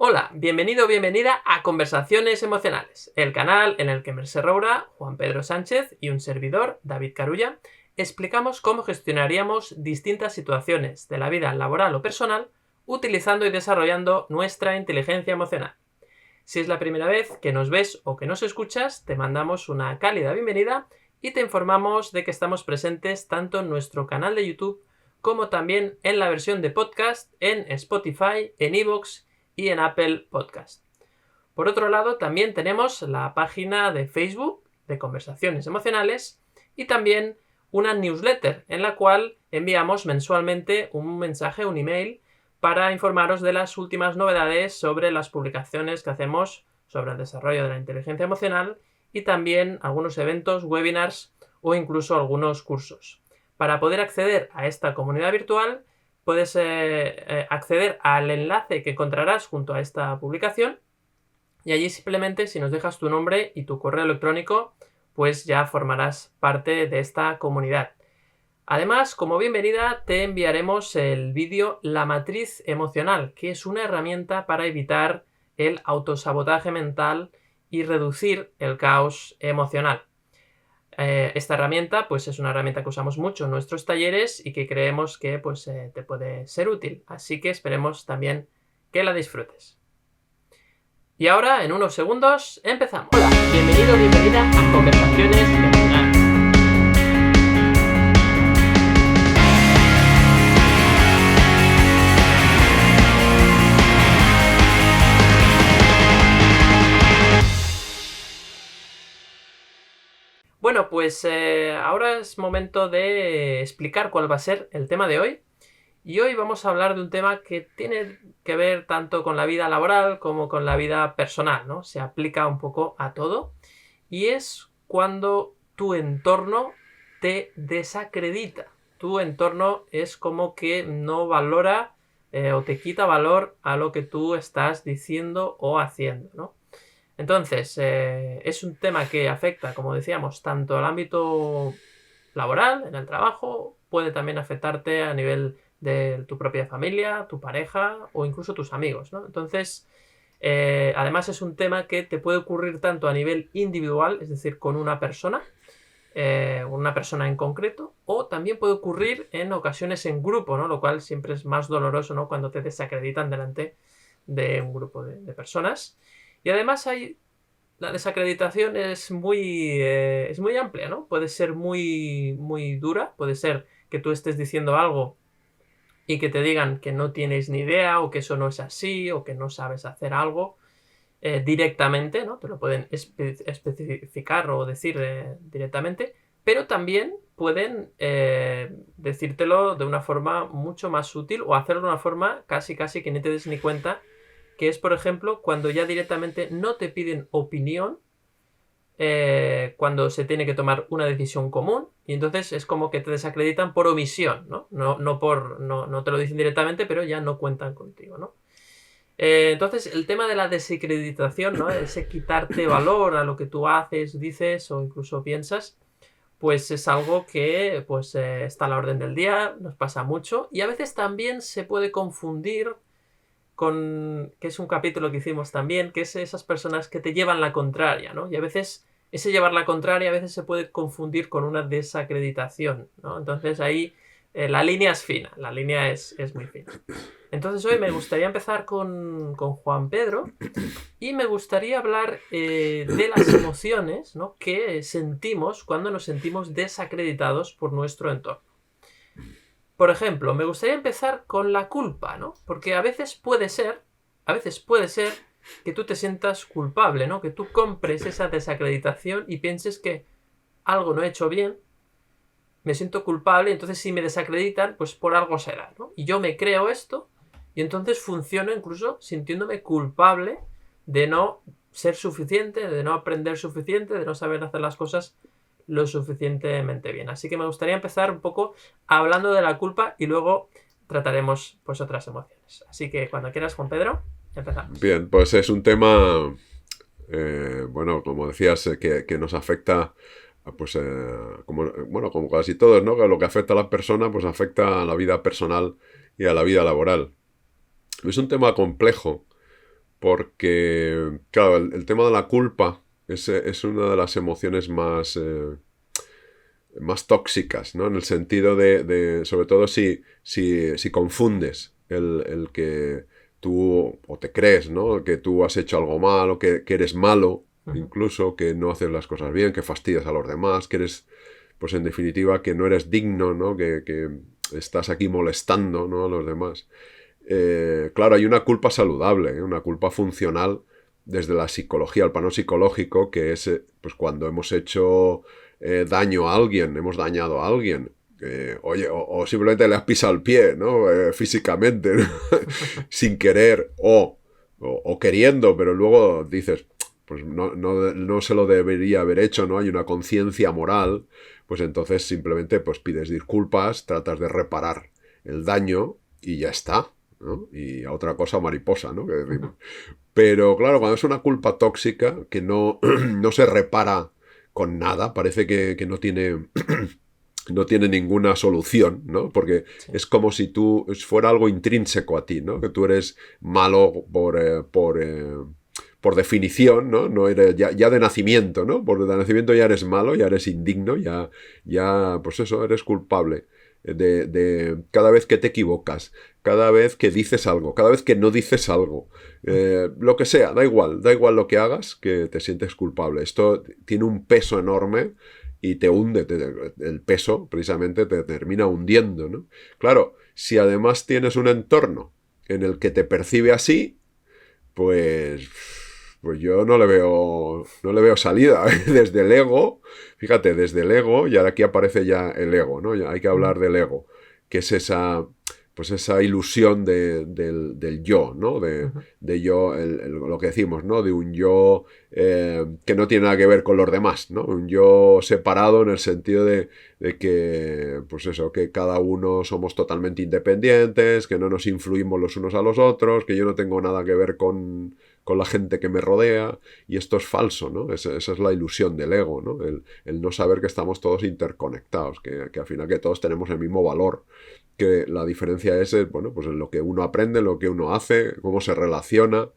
Hola, bienvenido o bienvenida a Conversaciones Emocionales, el canal en el que Mercè Roura, Juan Pedro Sánchez y un servidor, David Carulla, explicamos cómo gestionaríamos distintas situaciones de la vida laboral o personal utilizando y desarrollando nuestra inteligencia emocional. Si es la primera vez que nos ves o que nos escuchas, te mandamos una cálida bienvenida y te informamos de que estamos presentes tanto en nuestro canal de YouTube como también en la versión de podcast en Spotify, en iVoox y en Apple Podcast. Por otro lado, también tenemos la página de Facebook de Conversaciones Emocionales y también una newsletter en la cual enviamos mensualmente un mensaje, un email, para informaros de las últimas novedades sobre las publicaciones que hacemos sobre el desarrollo de la inteligencia emocional y también algunos eventos, webinars o incluso algunos cursos. Para poder acceder a esta comunidad virtual, puedes acceder al enlace que encontrarás junto a esta publicación y allí simplemente si nos dejas tu nombre y tu correo electrónico, pues ya formarás parte de esta comunidad. Además, como bienvenida, te enviaremos el vídeo La Matriz Emocional, que es una herramienta para evitar el autosabotaje mental y reducir el caos emocional. Esta herramienta pues es una herramienta que usamos mucho en nuestros talleres y que creemos que te puede ser útil. Así que esperemos también que la disfrutes. Y ahora, en unos segundos, empezamos. Hola, bienvenido o bienvenida a Conversaciones Emocionales. Bueno, pues ahora es momento de explicar cuál va a ser el tema de hoy. Y hoy vamos a hablar de un tema que tiene que ver tanto con la vida laboral como con la vida personal, ¿no? Se aplica un poco a todo. Y es cuando tu entorno te desacredita. Tu entorno es como que no valora o te quita valor a lo que tú estás diciendo o haciendo, ¿no? Entonces, es un tema que afecta, como decíamos, tanto al ámbito laboral, en el trabajo, puede también afectarte a nivel de tu propia familia, tu pareja o incluso tus amigos, ¿no? Entonces, además es un tema que te puede ocurrir tanto a nivel individual, es decir, con una persona en concreto, o también puede ocurrir en ocasiones en grupo, ¿no? Lo cual siempre es más doloroso, ¿no? Cuando te desacreditan delante de un grupo de personas. Y además la desacreditación es muy amplia, ¿no? Puede ser muy, muy dura, puede ser que tú estés diciendo algo y que te digan que no tienes ni idea o que eso no es así o que no sabes hacer algo directamente, ¿no? Te lo pueden especificar o decir directamente, pero también pueden decírtelo de una forma mucho más sutil o hacerlo de una forma casi que no te des ni cuenta, que es, por ejemplo, cuando ya directamente no te piden opinión cuando se tiene que tomar una decisión común y entonces es como que te desacreditan por omisión, ¿no? No te lo dicen directamente, pero ya no cuentan contigo, ¿no? Entonces, el tema de la desacreditación, ¿no? Ese quitarte valor a lo que tú haces, dices o incluso piensas, pues es algo que está a la orden del día, nos pasa mucho y a veces también se puede confundir que es un capítulo que hicimos también, que es esas personas que te llevan la contraria, ¿no? Y a veces ese llevar la contraria a veces se puede confundir con una desacreditación, ¿no? Entonces ahí la línea es fina, la línea es muy fina. Entonces hoy me gustaría empezar con Juan Pedro y me gustaría hablar de las emociones, ¿no? Que sentimos cuando nos sentimos desacreditados por nuestro entorno. Por ejemplo, me gustaría empezar con la culpa, ¿no? Porque a veces puede ser que tú te sientas culpable, ¿no? Que tú compres esa desacreditación y pienses que algo no he hecho bien, me siento culpable, entonces si me desacreditan, pues por algo será, ¿no? Y yo me creo esto y entonces funciono incluso sintiéndome culpable de no ser suficiente, de no aprender suficiente, de no saber hacer las cosas lo suficientemente bien. Así que me gustaría empezar un poco hablando de la culpa y luego trataremos pues otras emociones. Así que cuando quieras, Juan Pedro, empezamos. Bien, pues es un tema, bueno, como decías, que nos afecta, pues, como casi todos, ¿no? Que lo que afecta a la persona, pues afecta a la vida personal y a la vida laboral. Es un tema complejo porque, claro, el tema de la culpa es una de las emociones más tóxicas, ¿no? En el sentido sobre todo si confundes el que tú, o te crees, ¿no? Que tú has hecho algo mal, o que eres malo, incluso, que no haces las cosas bien, que fastidias a los demás, que eres, pues en definitiva, que no eres digno, ¿no? Que estás aquí molestando, ¿no? A los demás. Claro, hay una culpa saludable, ¿eh? Una culpa funcional desde la psicología, el plano psicológico, que es pues cuando hemos hecho daño a alguien, hemos dañado a alguien. Oye, o simplemente le has pisado el pie, ¿no? Físicamente, ¿no? Sin querer, o queriendo, pero luego dices, pues no se lo debería haber hecho, ¿no? Hay una conciencia moral, pues entonces simplemente pues pides disculpas, tratas de reparar el daño y ya está, ¿no? Y a otra cosa mariposa, ¿no? Que decimos. Pero claro, cuando es una culpa tóxica que no, no se repara con nada, parece que no tiene, no tiene ninguna solución, ¿no? Porque Sí. es como si tú fuera algo intrínseco a ti, ¿no? Que tú eres malo por definición, ¿no? No eres ya de nacimiento, ¿no? Por de nacimiento ya eres malo, ya eres indigno, ya pues eso, eres culpable de cada vez que te equivocas, cada vez que dices algo, cada vez que no dices algo, lo que sea, da igual lo que hagas, que te sientes culpable. Esto tiene un peso enorme y te hunde, el peso precisamente te termina hundiendo, ¿no? Claro, si además tienes un entorno en el que te percibe así, pues, pues yo no le veo salida. Desde el ego, fíjate, desde el ego, y ahora aquí aparece ya el ego, ¿no? Ya hay que hablar del ego, que es pues esa ilusión del yo, ¿no? De yo, lo que decimos, ¿no? De un yo que no tiene nada que ver con los demás, ¿no? Un yo separado en el sentido de que, pues eso, que cada uno somos totalmente independientes, que no nos influimos los unos a los otros, que yo no tengo nada que ver con la gente que me rodea, y esto es falso, ¿no? Esa es la ilusión del ego, ¿no? El no saber que estamos todos interconectados, que al final que todos tenemos el mismo valor, que la diferencia es, bueno, pues en lo que uno aprende, en lo que uno hace, cómo se relaciona,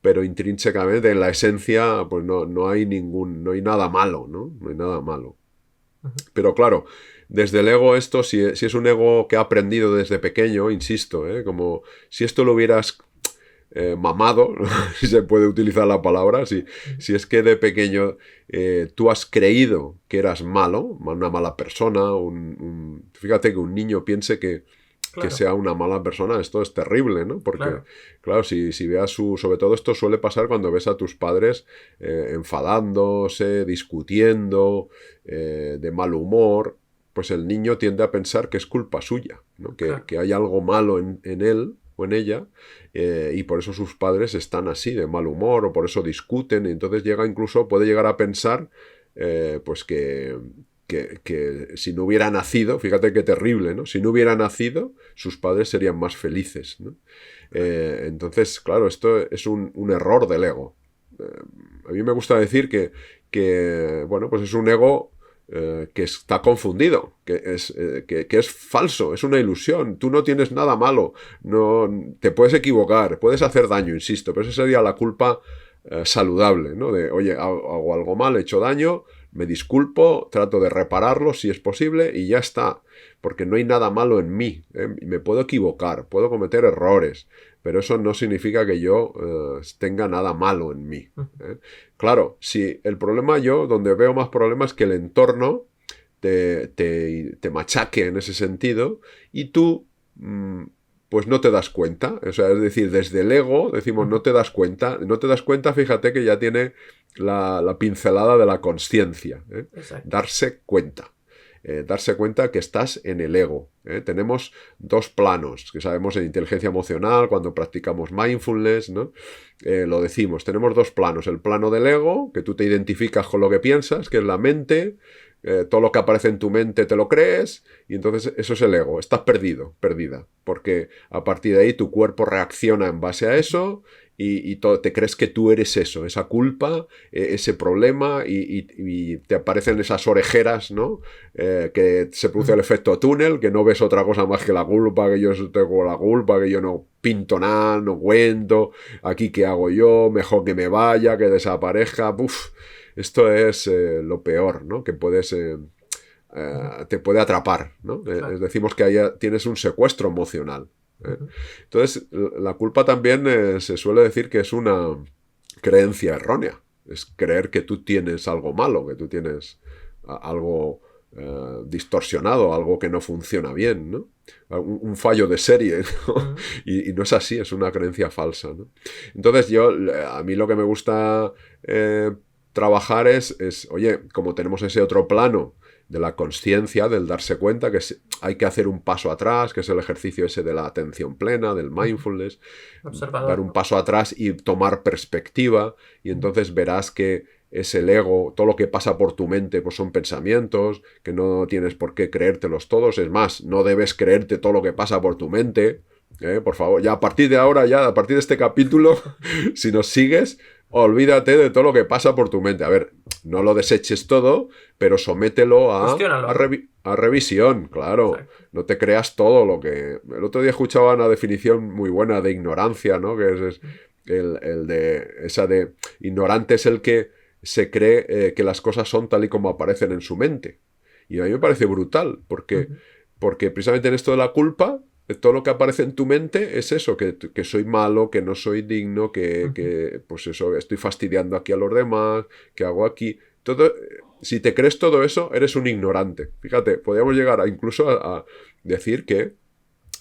pero intrínsecamente, en la esencia, pues no hay nada malo, ¿no? No hay nada malo. Pero claro, desde el ego esto, si es un ego que ha aprendido desde pequeño, insisto, como si esto lo hubieras mamado, si se puede utilizar la palabra, si es que de pequeño tú has creído que eras malo, una mala persona, fíjate que un niño piense que Claro, sea una mala persona, esto es terrible, ¿no? Porque, claro, si veas sobre todo esto suele pasar cuando ves a tus padres enfadándose, discutiendo, de mal humor, pues el niño tiende a pensar que es culpa suya, ¿no? claro. Que hay algo malo en él o en ella, y por eso sus padres están así, de mal humor, o por eso discuten, y entonces puede llegar a pensar, pues que si no hubiera nacido, fíjate qué terrible, ¿no? Si no hubiera nacido, sus padres serían más felices, ¿no? Entonces, claro, esto es un error del ego. A mí me gusta decir que bueno, pues es un ego que está confundido, que es falso, es una ilusión. Tú no tienes nada malo, no, te puedes equivocar, puedes hacer daño, insisto, pero esa sería la culpa saludable, ¿no? De, oye, hago algo mal, he hecho daño, me disculpo, trato de repararlo si es posible y ya está, porque no hay nada malo en mí, ¿eh? Me puedo equivocar, puedo cometer errores, pero eso no significa que yo tenga nada malo en mí, ¿eh? Claro, si el problema donde veo más problemas es que el entorno te machaque en ese sentido y tú pues no te das cuenta. O sea, es decir, desde el ego decimos no te das cuenta. No te das cuenta, fíjate que ya tiene la pincelada de la consciencia. Exacto. Darse cuenta. Darse cuenta que estás en el ego. Tenemos dos planos, que sabemos en inteligencia emocional, cuando practicamos mindfulness, ¿no? Lo decimos, tenemos dos planos. El plano del ego, que tú te identificas con lo que piensas, que es la mente, todo lo que aparece en tu mente te lo crees, y entonces eso es el ego. Estás perdido, perdida, porque a partir de ahí tu cuerpo reacciona en base a eso te crees que tú eres eso, esa culpa, ese problema, y te aparecen esas orejeras, ¿no? Que se produce el efecto túnel, que no ves otra cosa más que la culpa, que yo tengo la culpa, que yo no pinto nada, no cuento, aquí qué hago yo, mejor que me vaya, que desaparezca. Uf, esto es lo peor, ¿no? Que te puede atrapar, ¿no? Claro. Decimos que ahí tienes un secuestro emocional. Ujú. Entonces, la culpa también se suele decir que es una creencia errónea. Es creer que tú tienes algo malo, que tú tienes algo distorsionado, algo que no funciona bien, ¿no? Un fallo de serie, ¿no? Ujú. Y no es así, es una creencia falsa, ¿no? Entonces a mí lo que me gusta trabajar oye, como tenemos ese otro plano de la consciencia, del darse cuenta que hay que hacer un paso atrás, que es el ejercicio ese de la atención plena, del mindfulness, dar Observador, un ¿no? paso atrás y tomar perspectiva, y entonces verás que es el ego, todo lo que pasa por tu mente pues son pensamientos, que no tienes por qué creértelos todos, es más, no debes creerte todo lo que pasa por tu mente, por favor, ya a partir de ahora, ya a partir de este capítulo, si nos sigues, olvídate de todo lo que pasa por tu mente. A ver, no lo deseches todo, pero somételo Cuestiónalo, ¿no? a revisión, claro. Exacto. No te creas todo lo que... El otro día escuchaba una definición muy buena de ignorancia, ¿no? Que es el de... Esa de... Ignorante es el que se cree que las cosas son tal y como aparecen en su mente. Y a mí me parece brutal, Ujú. porque precisamente en esto de la culpa, todo lo que aparece en tu mente es eso, que soy malo, que no soy digno, Ujú. pues eso, estoy fastidiando aquí a los demás, que hago aquí. Todo, si te crees todo eso, eres un ignorante. Fíjate, podríamos llegar incluso a decir que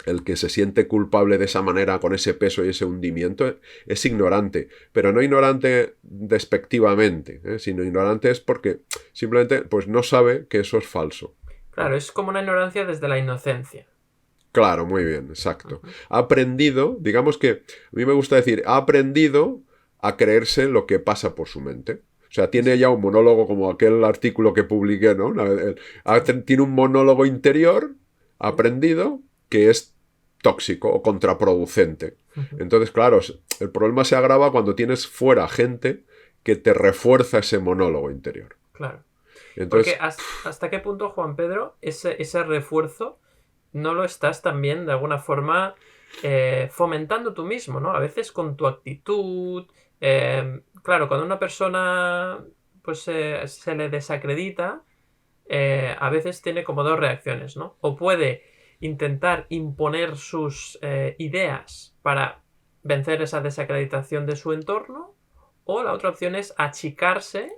el que se siente culpable de esa manera, con ese peso y ese hundimiento, es ignorante. Pero no ignorante despectivamente, sino ignorante es porque simplemente pues, no sabe que eso es falso. Claro, es como una ignorancia desde la inocencia. Claro, muy bien, exacto. Ujú. Ha aprendido, digamos que a mí me gusta decir, ha aprendido a creerse lo que pasa por su mente. O sea, tiene ya un monólogo como aquel artículo que publiqué, ¿no? Tiene un monólogo interior aprendido que es tóxico o contraproducente. Ujú. Entonces, claro, el problema se agrava cuando tienes fuera gente que te refuerza ese monólogo interior. Claro. Porque Entonces, hasta qué punto, Juan Pedro, ese refuerzo no lo estás también de alguna forma fomentando tú mismo, ¿no? A veces con tu actitud. Claro, cuando una persona pues se le desacredita, a veces tiene como dos reacciones, ¿no? O puede intentar imponer sus ideas para vencer esa desacreditación de su entorno, o la otra opción es achicarse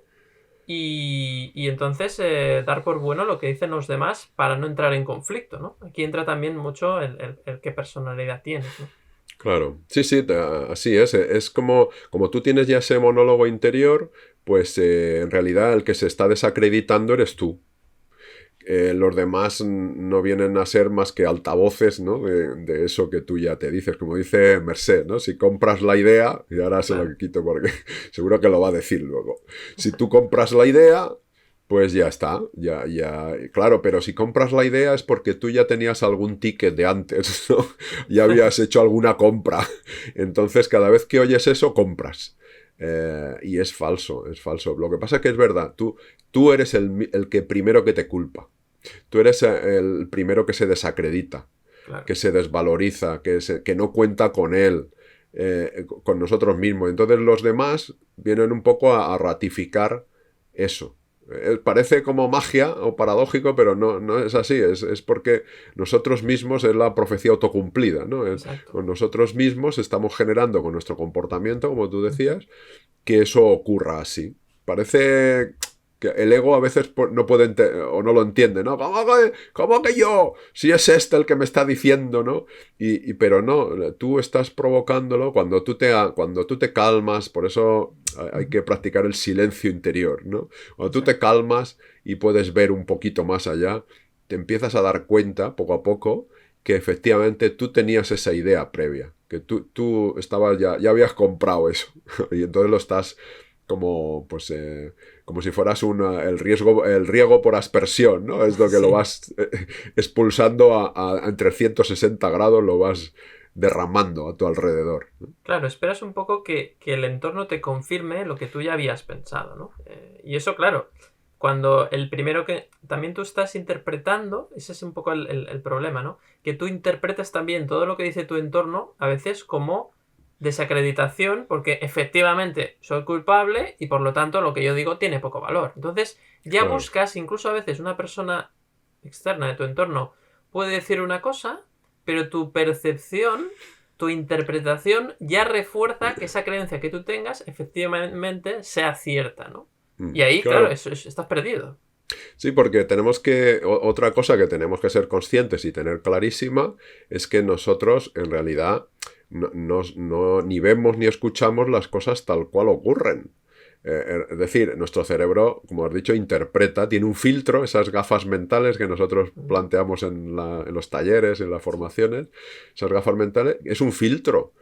y entonces dar por bueno lo que dicen los demás para no entrar en conflicto, ¿no? Aquí entra también mucho el qué personalidad tienes, ¿no? claro, sí, sí, así es. Es como tú tienes ya ese monólogo interior, pues en realidad el que se está desacreditando eres tú. Los demás no vienen a ser más que altavoces, ¿no? De eso que tú ya te dices, como dice Merced, ¿no? Si compras la idea, y ahora se lo Claro. quito porque seguro que lo va a decir luego. Si tú compras la idea, pues ya está, claro, pero si compras la idea es porque tú ya tenías algún ticket de antes, ¿no? Ya habías hecho alguna compra. Entonces, cada vez que oyes eso, compras. Y es falso, es falso. Lo que pasa es que es verdad, tú eres el que primero que te culpa. Tú eres el primero que se desacredita, Claro. que se desvaloriza, que no cuenta con él, con nosotros mismos. Entonces los demás vienen un poco a ratificar eso. Parece como magia o paradójico, pero no es así. Es porque nosotros mismos es la profecía autocumplida, ¿no? Exacto. Con nosotros mismos estamos generando con nuestro comportamiento, como tú decías, que eso ocurra así. Parece que el ego a veces no puede o no lo entiende, ¿no? ¿Cómo que yo? Si es este el que me está diciendo, ¿no? Pero no, tú estás provocándolo cuando tú te calmas, por eso hay Ujú. que practicar el silencio interior, ¿no? Cuando tú te Exacto. calmas y puedes ver un poquito más allá, te empiezas a dar cuenta poco a poco que efectivamente tú tenías esa idea previa, que tú estabas ya habías comprado eso y entonces lo estás como pues como si fueras el riego por aspersión, ¿no? Es lo que lo Sí. vas expulsando en 360 grados, lo vas derramando a tu alrededor, ¿no? Claro, esperas un poco que el entorno te confirme lo que tú ya habías pensado, ¿no? Y eso, claro, cuando el primero que también tú estás interpretando, ese es un poco el problema, ¿no? Que tú interpretas también todo lo que dice tu entorno a veces como desacreditación, porque efectivamente soy culpable y por lo tanto lo que yo digo tiene poco valor. Entonces ya Claro, buscas, incluso a veces una persona externa de tu entorno puede decir una cosa, pero tu percepción, tu interpretación ya refuerza que esa creencia que tú tengas efectivamente sea cierta, ¿no? Y ahí, claro, claro. estás perdido. Sí, porque tenemos que, otra cosa que tenemos que ser conscientes y tener clarísima es que nosotros en realidad ni vemos ni escuchamos las cosas tal cual ocurren. Es decir, nuestro cerebro, como has dicho, interpreta, tiene un filtro, esas gafas mentales que nosotros planteamos en los talleres, en las formaciones, esas gafas mentales, es un filtro.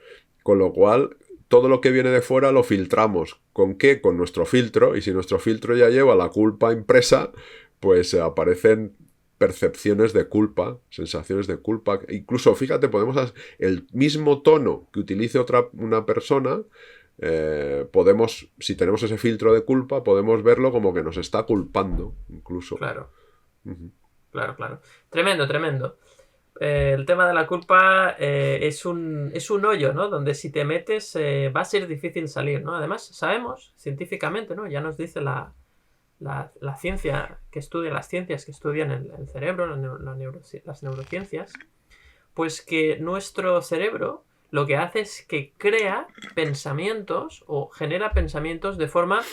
Con lo cual, todo lo que viene de fuera lo filtramos. ¿Con qué? Con nuestro filtro. Y si nuestro filtro ya lleva la culpa impresa, pues aparecen percepciones de culpa, sensaciones de culpa. Incluso, fíjate, podemos el mismo tono que utilice una persona, podemos, si tenemos ese filtro de culpa, podemos verlo como que nos está culpando, incluso. Claro, Ujú. claro, claro. Tremendo, tremendo. El tema de la culpa es un hoyo, ¿no? Donde si te metes va a ser difícil salir, ¿no? Además, sabemos científicamente, ¿no? Ya nos dice la ciencia que estudia, las ciencias que estudian el cerebro, las neurociencias, pues que nuestro cerebro lo que hace es que crea pensamientos o genera pensamientos de forma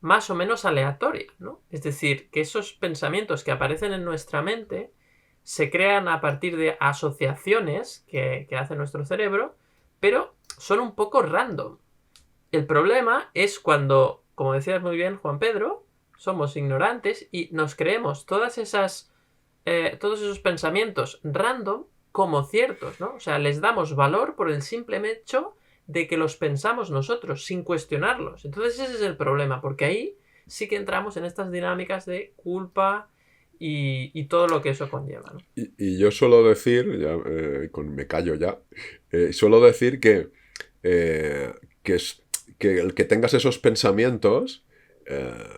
más o menos aleatoria, ¿no? Es decir, que esos pensamientos que aparecen en nuestra mente se crean a partir de asociaciones que hace nuestro cerebro, pero son un poco random. El problema es cuando, como decías muy bien, Juan Pedro, somos ignorantes y nos creemos todos esos pensamientos random como ciertos, ¿no? O sea, les damos valor por el simple hecho de que los pensamos nosotros, sin cuestionarlos. Entonces ese es el problema, porque ahí sí que entramos en estas dinámicas de culpa y todo lo que eso conlleva, ¿no? Y yo suelo decir, ya, me callo ya, suelo decir eh, que, que el que tengas esos pensamientos,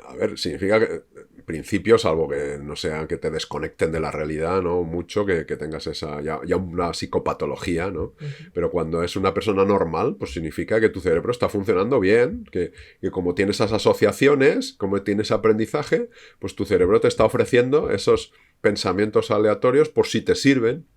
a ver, significa que, en principio, salvo que no sea que te desconecten de la realidad, ¿no? Mucho, que tengas ya una psicopatología, ¿no? Ujú. Pero cuando es una persona normal, pues significa que tu cerebro está funcionando bien, que como tienes esas asociaciones, como tienes aprendizaje, pues tu cerebro te está ofreciendo esos pensamientos aleatorios por si te sirven,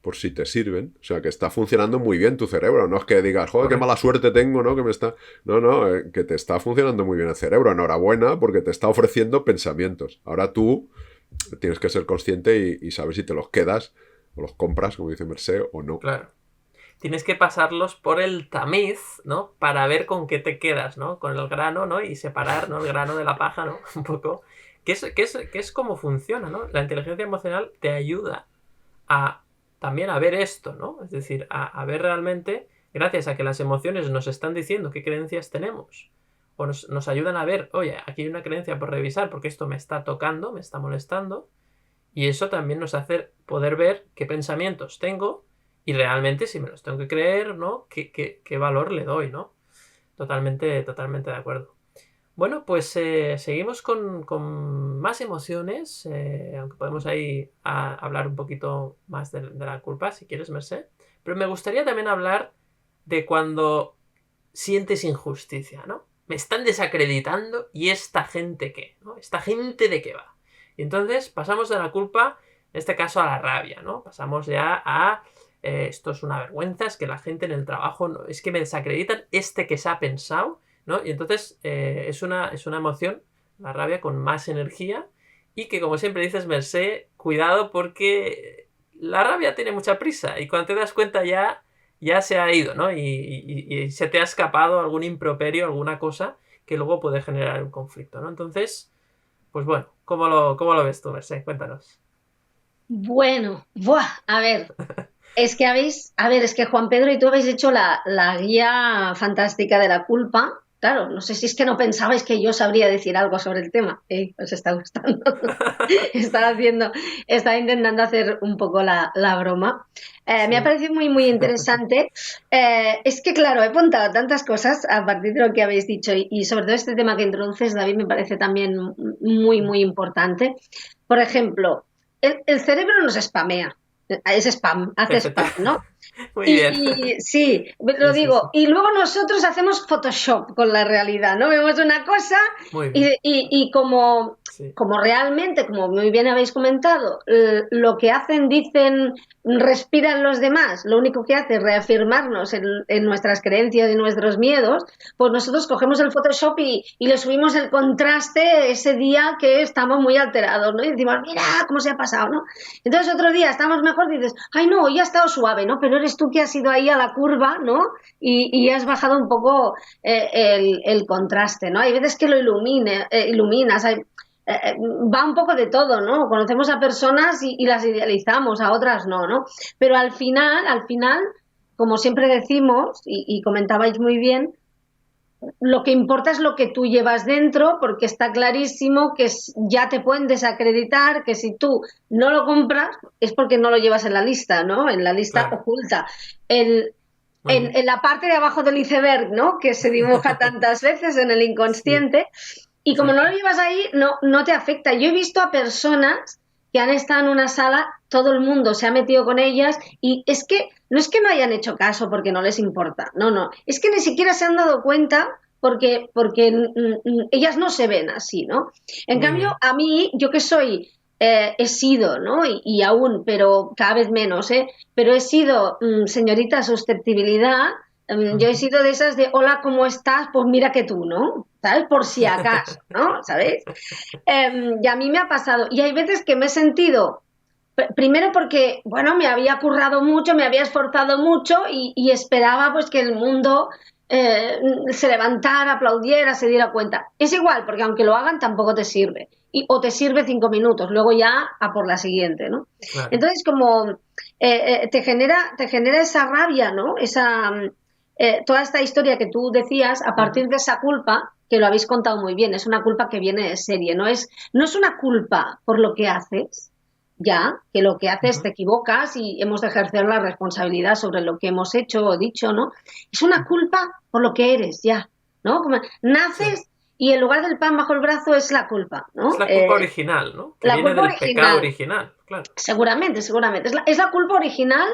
por si te sirven. O sea, que está funcionando muy bien tu cerebro. No es que digas, joder, qué mala Correcto. suerte tengo, ¿no? Que me está... No, no, que te está funcionando muy bien el cerebro. Enhorabuena porque te está ofreciendo pensamientos. Ahora tú tienes que ser consciente y saber si te los quedas o los compras, como dice Merced, o no. Claro. Tienes que pasarlos por el tamiz, ¿no? Para ver con qué te quedas, ¿no? Con el grano, ¿no? Y separar, ¿no? El grano de la paja, ¿no? Un poco. Que es cómo funciona, ¿no? La inteligencia emocional te ayuda a también a ver esto, ¿no? Es decir, a ver realmente, gracias a que las emociones nos están diciendo qué creencias tenemos, o nos ayudan a ver, oye, aquí hay una creencia por revisar porque esto me está tocando, me está molestando, y eso también nos hace poder ver qué pensamientos tengo y realmente si me los tengo que creer, ¿no? ¿Qué valor le doy, ¿no? Totalmente, totalmente de acuerdo. Bueno, pues seguimos con más emociones, aunque podemos ahí hablar un poquito más de la culpa, si quieres, Merced. Pero me gustaría también hablar de cuando sientes injusticia, ¿no? Me están desacreditando y esta gente qué, ¿no? ¿Esta gente de qué va? Y entonces pasamos de la culpa, en este caso a la rabia, ¿no? Pasamos ya a esto es una vergüenza, es que la gente en el trabajo, no, es que me desacreditan, este que se ha pensado, ¿no? Y entonces es una emoción, la rabia, con más energía y que, como siempre dices, Merced, cuidado porque la rabia tiene mucha prisa y cuando te das cuenta ya se ha ido, ¿no? Y se te ha escapado algún improperio, alguna cosa que luego puede generar un conflicto, ¿no? Entonces, pues bueno, ¿cómo lo ves tú, Merced? Cuéntanos. Bueno, buah, a ver, es que Juan Pedro y tú habéis hecho la guía fantástica de la culpa Claro, no sé si es que no pensabais que yo sabría decir algo sobre el tema. Os está gustando. Estaba intentando hacer un poco la broma. Me ha Sí. parecido muy, muy interesante. Es que, claro, he apuntado tantas cosas a partir de lo que habéis dicho y sobre todo este tema que introduces, David, me parece también muy, muy importante. Por ejemplo, el cerebro nos spamea. Es spam, hace spam, ¿no? Muy bien. Y sí, Sí, lo sí, digo. sí. Y luego nosotros hacemos Photoshop con la realidad, ¿no? Vemos una cosa Muy y, bien. y como, Sí. como realmente, como muy bien habéis comentado, lo que hacen, dicen, respiran los demás, lo único que hace es reafirmarnos en nuestras creencias y nuestros miedos, pues nosotros cogemos el Photoshop y le subimos el contraste ese día que estamos muy alterados, ¿no? Y decimos, mira cómo se ha pasado, ¿no? Entonces otro día estamos mejor y dices, ay no, hoy ha estado suave, ¿no? Pero eres tú que has ido ahí a la curva, ¿no? Y has bajado un poco el contraste, ¿no? Hay veces que lo iluminas, va un poco de todo, ¿no? Conocemos a personas y las idealizamos, a otras no, ¿no? Pero al final, como siempre decimos, y comentabais muy bien, lo que importa es lo que tú llevas dentro, porque está clarísimo que ya te pueden desacreditar, que si tú no lo compras es porque no lo llevas en la lista, ¿no? En la lista Claro. oculta. El, Muy bien. en la parte de abajo del iceberg, ¿no? Que se dibuja tantas veces en el Sí, inconsciente, y como no lo exacto. llevas ahí, no te afecta. Yo he visto a personas que han estado en una sala, todo el mundo se ha metido con ellas y no es que no hayan hecho caso porque no les importa, no, es que ni siquiera se han dado cuenta porque ellas no se ven así, ¿no? En Muy cambio, bien. a mí, yo que soy, he sido, ¿no? Y aún, pero cada vez menos, ¿eh? Pero he sido señorita susceptibilidad. Yo he Ujú. sido de esas de, hola, ¿cómo estás? Pues mira que tú, ¿no? ¿Sabes? Por si acaso, ¿no? ¿Sabéis? Y a mí me ha pasado. Y hay veces que me he sentido, primero porque, bueno, me había currado mucho, me había esforzado mucho y esperaba pues que el mundo eh, se levantara, aplaudiera, se diera cuenta. Es igual, porque aunque lo hagan tampoco te sirve. O te sirve 5 minutos, luego ya a por la siguiente, ¿no? Claro. Entonces, como te genera esa rabia, ¿no? Toda esta historia que tú decías, a Ujú. partir de esa culpa, que lo habéis contado muy bien, es una culpa que viene de serie, no es una culpa por lo que haces, ya, que lo que haces te Ujú. equivocas y hemos de ejercer la responsabilidad sobre lo que hemos hecho o dicho, ¿no? Es una Ujú. culpa por lo que eres, ya, ¿no? Como Sí. naces y en lugar del pan bajo el brazo es la culpa, Es ¿no? la culpa original, ¿no? Que La viene culpa del pecado original. original, claro. Seguramente, seguramente. Es la culpa original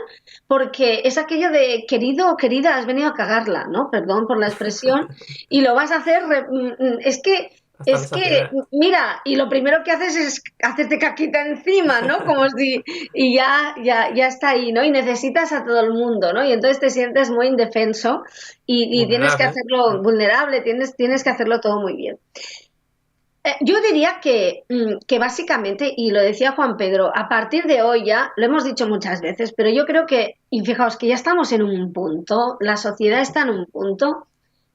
porque es aquello de querido o querida, has venido a cagarla, ¿no? Perdón por la expresión. Y lo vas a hacer. Hasta la Es que, saciedad. mira, y lo primero que haces es hacerte caquita encima, ¿no? Como si. Y ya está ahí, ¿no? Y necesitas a todo el mundo, ¿no? Y entonces te sientes muy indefenso y tienes que Vulnerable. hacerlo vulnerable, tienes que hacerlo todo muy bien. Yo diría que básicamente, y lo decía Juan Pedro, a partir de hoy ya, lo hemos dicho muchas veces, pero yo creo que, y fijaos que ya estamos en un punto, la sociedad está en un punto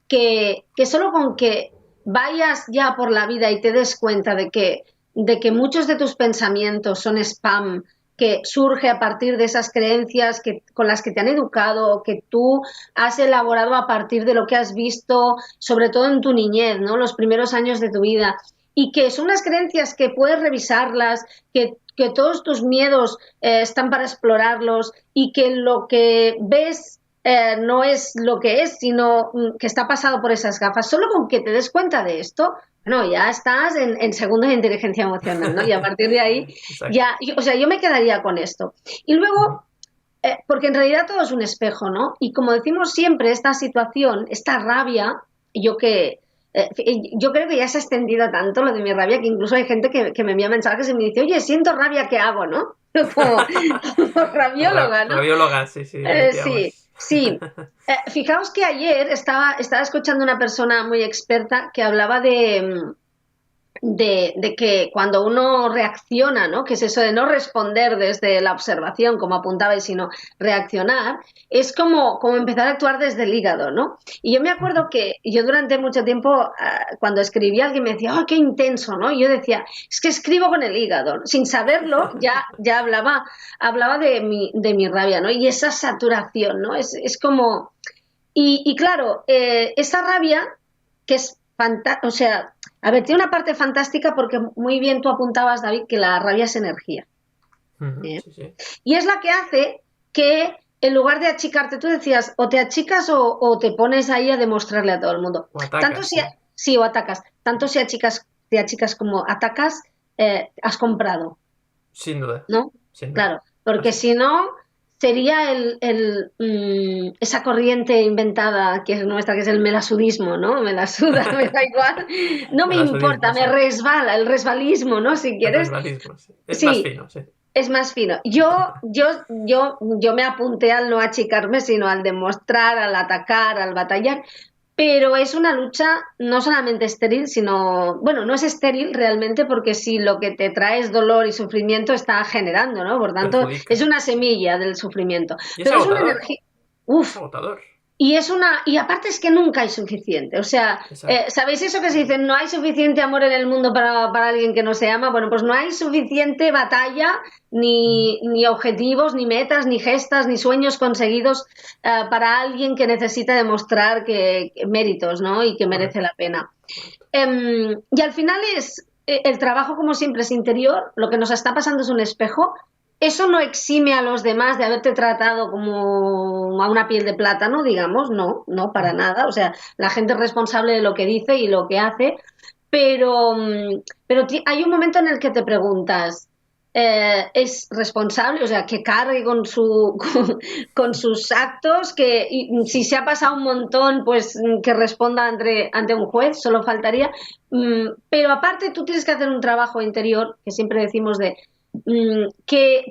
que solo con que vayas ya por la vida y te des cuenta de que muchos de tus pensamientos son spam, que surge a partir de esas creencias con las que te han educado o que tú has elaborado a partir de lo que has visto, sobre todo en tu niñez, ¿no? Los primeros años de tu vida. Y que son unas creencias que puedes revisarlas, que todos tus miedos están para explorarlos y que lo que ves no es lo que es, sino que está pasado por esas gafas. Solo con que te des cuenta de esto, no, ya estás en segundos de inteligencia emocional, ¿no? Y a partir de ahí, Exacto. ya, o sea, yo me quedaría con esto. Y Ujú. luego, porque en realidad todo es un espejo, ¿no? Y como decimos siempre, esta situación, esta rabia, yo que... yo creo que ya se ha extendido tanto lo de mi rabia que incluso hay gente que me envía mensajes y me dice, oye, siento rabia, ¿qué hago, no? Como rabióloga, ¿no? Rabióloga, sí, sí, le Sí, llamamos. sí. Fijaos que ayer estaba escuchando una persona muy experta que hablaba de que cuando uno reacciona, ¿no? Que es eso de no responder desde la observación, como apuntabais, sino reaccionar, es como empezar a actuar desde el hígado, ¿no? Y yo me acuerdo que yo durante mucho tiempo, cuando escribía, alguien me decía, ¡oh, qué intenso!, ¿no? Y yo decía, es que escribo con el hígado, ¿no? Sin saberlo, ya hablaba de mi rabia, ¿no? Y esa saturación, ¿no? Es como... Y claro, esa rabia que es o sea, a ver, tiene una parte fantástica porque muy bien tú apuntabas, David, que la rabia es energía. Sí, sí. Y es la que hace que en lugar de achicarte, tú decías, o te achicas o te pones ahí a demostrarle a todo el mundo. O atacas, Tanto si, sí, o atacas. Tanto si te achicas como atacas, has comprado, Sin duda. ¿no? Sin duda. Claro, porque si no, sería esa corriente inventada que es nuestra, que es el melasudismo, ¿no? Me la suda, me da igual. No me importa, me resbala, el resbalismo, ¿no? Si El quieres. resbalismo, sí. Es más Sí, fino, sí. es más fino. Yo me apunté al no achicarme, sino al demostrar, al atacar, al batallar. Pero es una lucha no solamente estéril, sino, bueno, no es estéril realmente porque si lo que te trae es dolor y sufrimiento está generando, ¿no? Por tanto, Perjudica. es una semilla del sufrimiento. Y es Pero es una agotador. energía. Es Uf, agotador. y aparte es que nunca hay suficiente. O sea, ¿sabéis eso que se dice? No hay suficiente amor en el mundo para alguien que no se ama. Bueno, pues no hay suficiente batalla, ni objetivos, ni metas, ni gestas, ni sueños conseguidos para alguien que necesita demostrar que méritos, ¿no? Y que merece la pena. Y al final el trabajo, como siempre, es interior. Lo que nos está pasando es un espejo. Eso no exime a los demás de haberte tratado como a una piel de plátano, digamos, no, para nada. O sea, la gente es responsable de lo que dice y lo que hace, pero hay un momento en el que te preguntas, ¿es responsable? O sea, que cargue con sus actos, si se ha pasado un montón, pues que responda ante un juez, solo faltaría. Pero aparte tú tienes que hacer un trabajo interior, que siempre decimos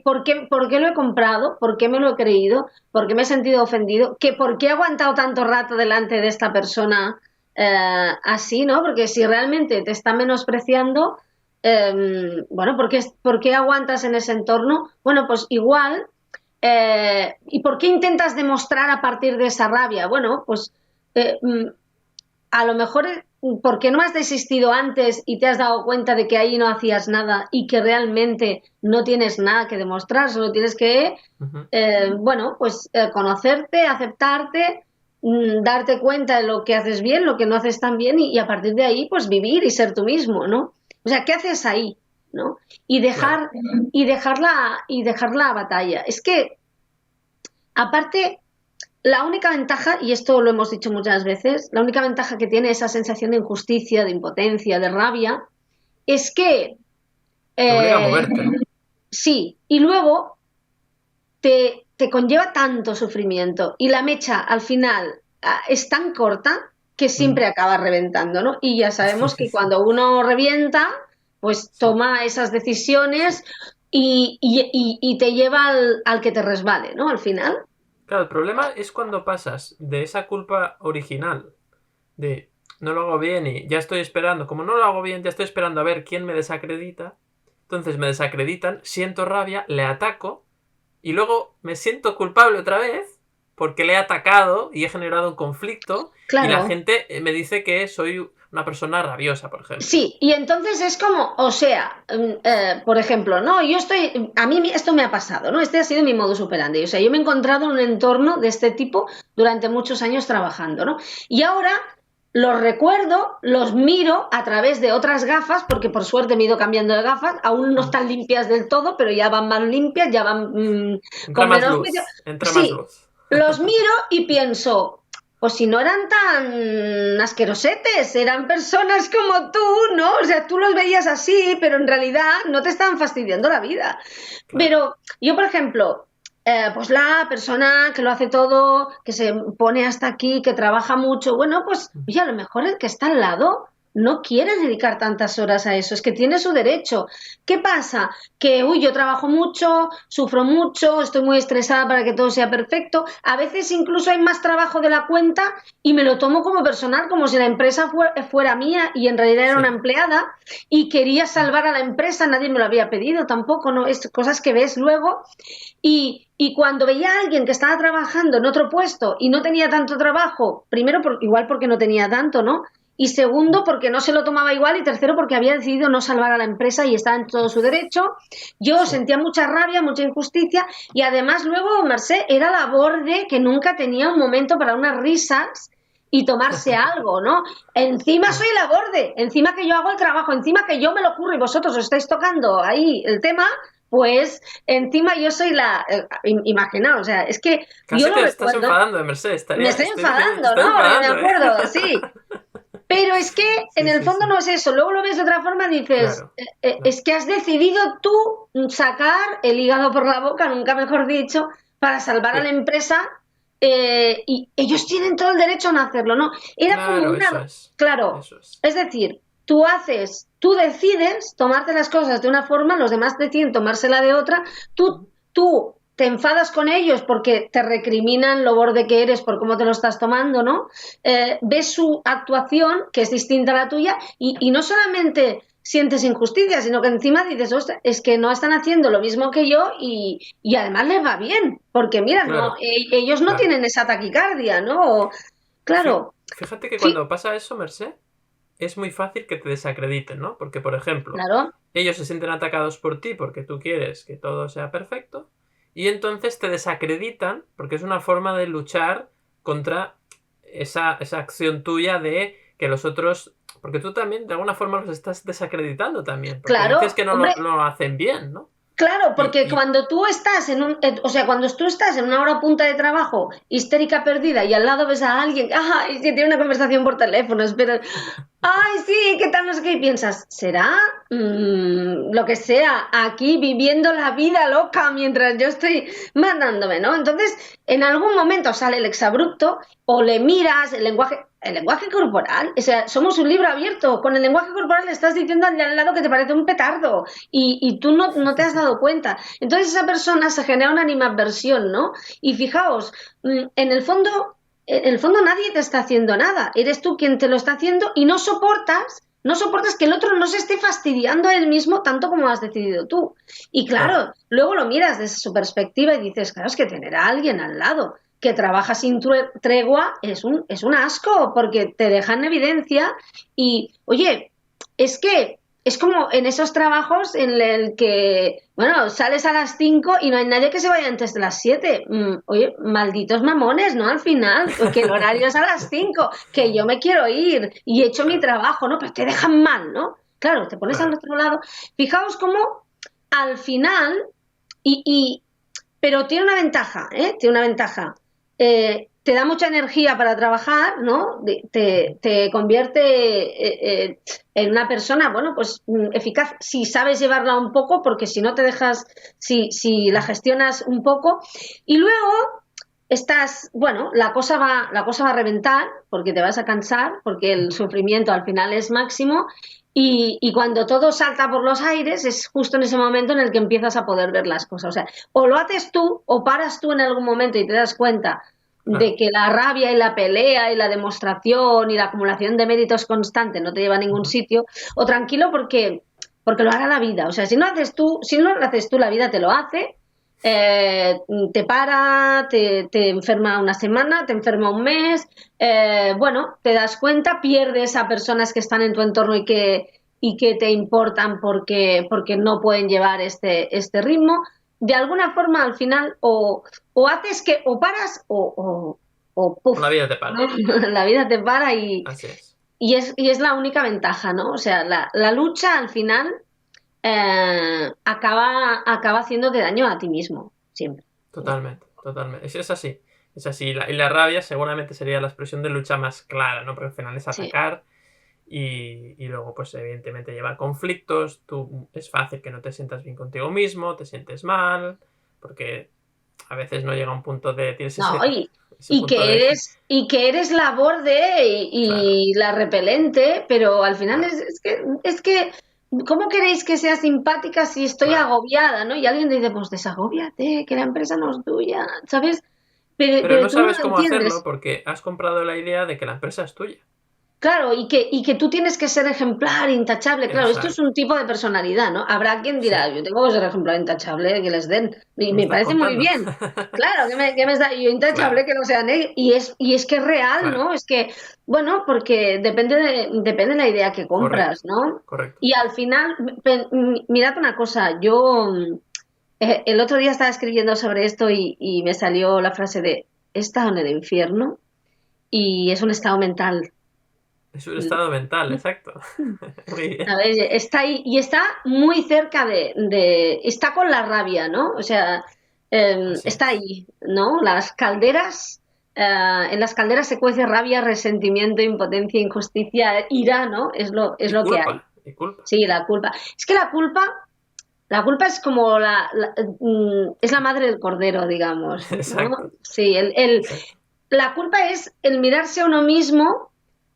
¿por qué lo he comprado? ¿Por qué me lo he creído? ¿Por qué me he sentido ofendido? ¿Por qué he aguantado tanto rato delante de esta persona así, ¿no? Porque si realmente te está menospreciando, bueno, ¿por qué aguantas en ese entorno? Bueno, pues igual, ¿y por qué intentas demostrar a partir de esa rabia? Bueno, pues a lo mejor porque no has desistido antes y te has dado cuenta de que ahí no hacías nada y que realmente no tienes nada que demostrar, solo tienes que, bueno, pues conocerte, aceptarte, darte cuenta de lo que haces bien, lo que no haces tan bien y a partir de ahí, pues vivir y ser tú mismo, ¿no? O sea, ¿qué haces ahí? ¿No? Y dejar la batalla. Es que, aparte, la única ventaja, y esto lo hemos dicho muchas veces, la única ventaja que tiene esa sensación de injusticia, de impotencia, de rabia, es que te obliga a moverte, ¿no? Sí, y luego te conlleva tanto sufrimiento y la mecha al final es tan corta que siempre acaba reventando, ¿no? Y ya sabemos que cuando uno revienta, pues toma esas decisiones y te lleva al que te resbale, ¿no? Al final. Claro, el problema es cuando pasas de esa culpa original, de no lo hago bien y ya estoy esperando, como no lo hago bien, ya estoy esperando a ver quién me desacredita, entonces me desacreditan, siento rabia, le ataco y luego me siento culpable otra vez porque le he atacado y he generado un conflicto y la gente me dice que soy una persona rabiosa, por ejemplo. Sí, y entonces es como, o sea, por ejemplo, no, a mí esto me ha pasado, ¿no? Este ha sido mi modus operandi, o sea, yo me he encontrado en un entorno de este tipo durante muchos años trabajando, ¿no? Y ahora los recuerdo, los miro a través de otras gafas, porque por suerte me he ido cambiando de gafas, aún no están limpias del todo, pero ya van más limpias, ya van con menos juicio. Más luz. Los miro y pienso, pues si no eran tan asquerosetes, eran personas como tú, ¿no? O sea, tú los veías así, pero en realidad no te estaban fastidiando la vida. Claro. Pero yo, por ejemplo, pues la persona que lo hace todo, que se pone hasta aquí, que trabaja mucho, bueno, pues oye, a lo mejor el que está al lado no quiere dedicar tantas horas a eso, es que tiene su derecho. ¿Qué pasa? Que, yo trabajo mucho, sufro mucho, estoy muy estresada para que todo sea perfecto. A veces incluso hay más trabajo de la cuenta y me lo tomo como personal, como si la empresa fuera mía y en realidad era una empleada y quería salvar a la empresa, nadie me lo había pedido tampoco, ¿no? Es cosas que ves luego. Y cuando veía a alguien que estaba trabajando en otro puesto y no tenía tanto trabajo, primero igual porque no tenía tanto, ¿no? Y segundo, porque no se lo tomaba igual y tercero, porque había decidido no salvar a la empresa y estaba en todo su derecho. Yo sentía mucha rabia, mucha injusticia y además luego, Mercé, era la borde que nunca tenía un momento para unas risas y tomarse algo, ¿no? Encima soy la borde, encima que yo hago el trabajo, encima que yo me lo ocurro y vosotros os estáis tocando ahí el tema, pues encima yo soy imaginaos, o sea, es que yo Casi lo te estás recuerdo, enfadando, Mercedes. me estoy Estoy diciendo, te enfadando, estás ¿no? Ahora que me enfadando, ¿eh? acuerdo, sí. Pero es que en Sí, el sí, fondo sí. no es eso. Luego lo ves de otra forma, dices, Claro, claro. es que has decidido tú sacar el hígado por la boca, nunca mejor dicho, para salvar a la empresa, y ellos tienen todo el derecho a no hacerlo, ¿no? Era como Claro, eso una... es. Claro, Eso es. es decir, tú decides tomarte las cosas de una forma, los demás deciden tomársela de otra, tú te enfadas con ellos porque te recriminan lo borde que eres por cómo te lo estás tomando, ¿no? Ves su actuación, que es distinta a la tuya, y no solamente sientes injusticia, sino que encima dices, ostras, es que no están haciendo lo mismo que yo y además les va bien, porque mira, no, Claro, ellos no claro. tienen esa taquicardia, ¿no? Claro, Fíjate que sí, cuando pasa eso, Merced, es muy fácil que te desacrediten, ¿no? Porque, por ejemplo, claro, ellos se sienten atacados por ti porque tú quieres que todo sea perfecto y entonces te desacreditan porque es una forma de luchar contra esa acción tuya de que los otros... Porque tú también de alguna forma los estás desacreditando también, porque dices claro, que no hombre, lo hacen bien, ¿no? claro, Y, porque y cuando tú estás o sea, cuando tú estás en una hora punta de trabajo, histérica perdida, y al lado ves a alguien, y que tiene una conversación por teléfono, espera, ay, sí, ¿qué tal? No sé qué, y piensas, ¿será lo que sea aquí viviendo la vida loca mientras yo estoy mandándome, ¿no? Entonces, en algún momento sale el exabrupto o le miras el lenguaje corporal, o sea, somos un libro abierto, con el lenguaje corporal le estás diciendo al de al lado que te parece un petardo y tú no te has dado cuenta. Entonces esa persona se genera una animadversión, ¿no? Y fijaos, en el fondo nadie te está haciendo nada, eres tú quien te lo está haciendo y no soportas que el otro no se esté fastidiando a él mismo tanto como has decidido tú. Y claro, claro, luego lo miras desde su perspectiva y dices, claro, es que tener a alguien al lado que trabaja sin tregua es un asco porque te deja en evidencia y, oye, es que es como en esos trabajos en el que, bueno, sales a las 5 y no hay nadie que se vaya antes de las 7. Oye, malditos mamones, ¿no? Al final, que el horario es a las 5, que yo me quiero ir y he hecho mi claro, trabajo, ¿no? Pero te dejan mal, ¿no? Claro, te pones al claro. otro lado. Fijaos cómo al final, y, y- pero tiene una ventaja, ¿eh? Tiene una ventaja. Te da mucha energía para trabajar, ¿no? Te convierte en una persona, bueno, pues eficaz si sabes llevarla un poco, porque si no te dejas, si la gestionas un poco. Y luego bueno, la cosa va a reventar, porque te vas a cansar, porque el sufrimiento al final es máximo, y cuando todo salta por los aires es justo en ese momento en el que empiezas a poder ver las cosas. O sea, o lo haces tú o paras tú en algún momento y te das cuenta de Claro. que la rabia y la pelea y la demostración y la acumulación de méritos constante no te lleva a ningún sitio, o tranquilo porque lo hará la vida. O sea, si no lo haces tú, la vida te lo hace, eh, te para, te enferma una semana, te enferma un mes, bueno, te das cuenta, pierdes a personas que están en tu entorno y que te importan porque no pueden llevar este ritmo. De alguna forma, al final, o haces que, o paras, o Por puff, la vida te ¿no? para. La vida te para y, Así es. y, es, y es la única ventaja, ¿no? O sea, la lucha al final acaba haciéndote daño a ti mismo, siempre. Totalmente, totalmente. Es así. Es así. Y la rabia seguramente sería la expresión de lucha más clara, ¿no? Porque al final es Sí. atacar y luego, pues evidentemente lleva a conflictos. Tú es fácil que no te sientas bien contigo mismo, te sientes mal, porque a veces no llega a un punto de... Tienes No, ese y punto que de... eres la borde Claro, y la repelente, pero al final claro, es que, ¿cómo queréis que sea simpática si estoy claro. agobiada, ¿no? Y alguien dice, pues desagóbiate, que la empresa no es tuya, ¿sabes? Pero, Pero pero no tú no sabes lo cómo hacerlo entiendes. porque has comprado la idea de que la empresa es tuya. Claro, y que tú tienes que ser ejemplar, intachable. Claro, esto es Exacto. un tipo de personalidad, ¿no? Habrá quien dirá, Sí. yo tengo que ser ejemplar, intachable, que les den. Y ¿Qué me me estás parece muy contando? bien. Claro, que me está, yo intachable Claro, que no sean ellos. Y es que es real, claro. ¿no? Es que, bueno, porque depende de la idea que Correcto, compras, ¿no? correcto. Y al final, mirad una cosa, yo el otro día estaba escribiendo sobre esto y me salió la frase de, he estado en el infierno y es un estado mental. Es un estado mental, exacto. Muy bien. A ver, está ahí y está muy cerca está con la rabia, ¿no? O sea, Así está es. ahí, ¿no? En las calderas se cuece rabia, resentimiento, impotencia, injusticia, ira, ¿no? Es Y lo que hay. culpa, y culpa. Sí, la culpa. Es que la culpa es como es la madre del cordero, digamos, ¿no? Exacto, Sí, exacto. la culpa es el mirarse a uno mismo,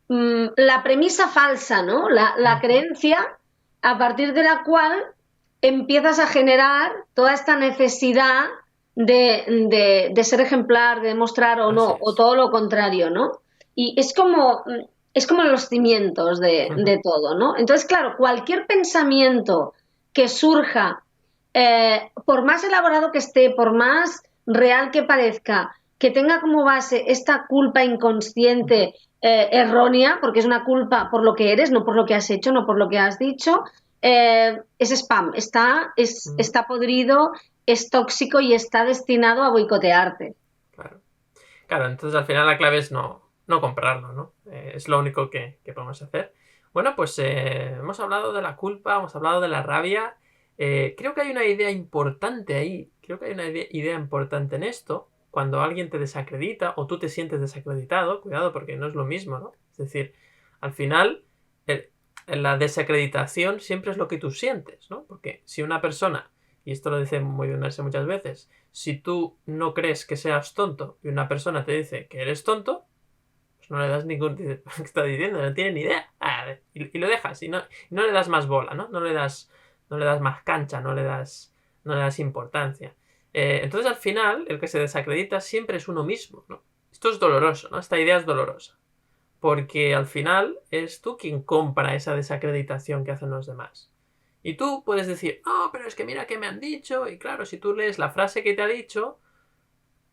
la premisa falsa, ¿no? La Ujú. creencia a partir de la cual empiezas a generar toda esta necesidad de ser ejemplar, de demostrar o Así no, o es. todo lo contrario, ¿no? Y es como los cimientos Ujú. de todo, ¿no? Entonces, claro, cualquier pensamiento que surja, por más elaborado que esté, por más real que parezca, que tenga como base esta culpa Ujú. inconsciente, errónea, porque es una culpa por lo que eres, no por lo que has hecho, no por lo que has dicho, es spam, Ujú. está podrido, es tóxico y está destinado a boicotearte. Claro. Claro, entonces al final la clave es no comprarlo, ¿no? Es lo único que podemos hacer. Bueno, pues hemos hablado de la culpa, hemos hablado de la rabia. Creo que hay una idea importante ahí. Creo que hay una idea importante en esto. Cuando alguien te desacredita o tú te sientes desacreditado, cuidado porque no es lo mismo, ¿no? Es decir, al final, el- la desacreditación siempre es lo que tú sientes, ¿no? Porque si una persona, y esto lo dice muy bien Merce muchas veces, si tú no crees que seas tonto y una persona te dice que eres tonto, pues no le das ningún... ¿Qué está diciendo? No tiene ni idea. Y lo dejas y no le das más bola, ¿no? No le das más cancha, no le das importancia. Entonces al final el que se desacredita siempre es uno mismo, ¿no? Esto es doloroso, ¿no? Esta idea es dolorosa. Porque al final es tú quien compra esa desacreditación que hacen los demás. Y tú puedes decir, no, pero es que mira que me han dicho. Y claro, si tú lees la frase que te ha dicho,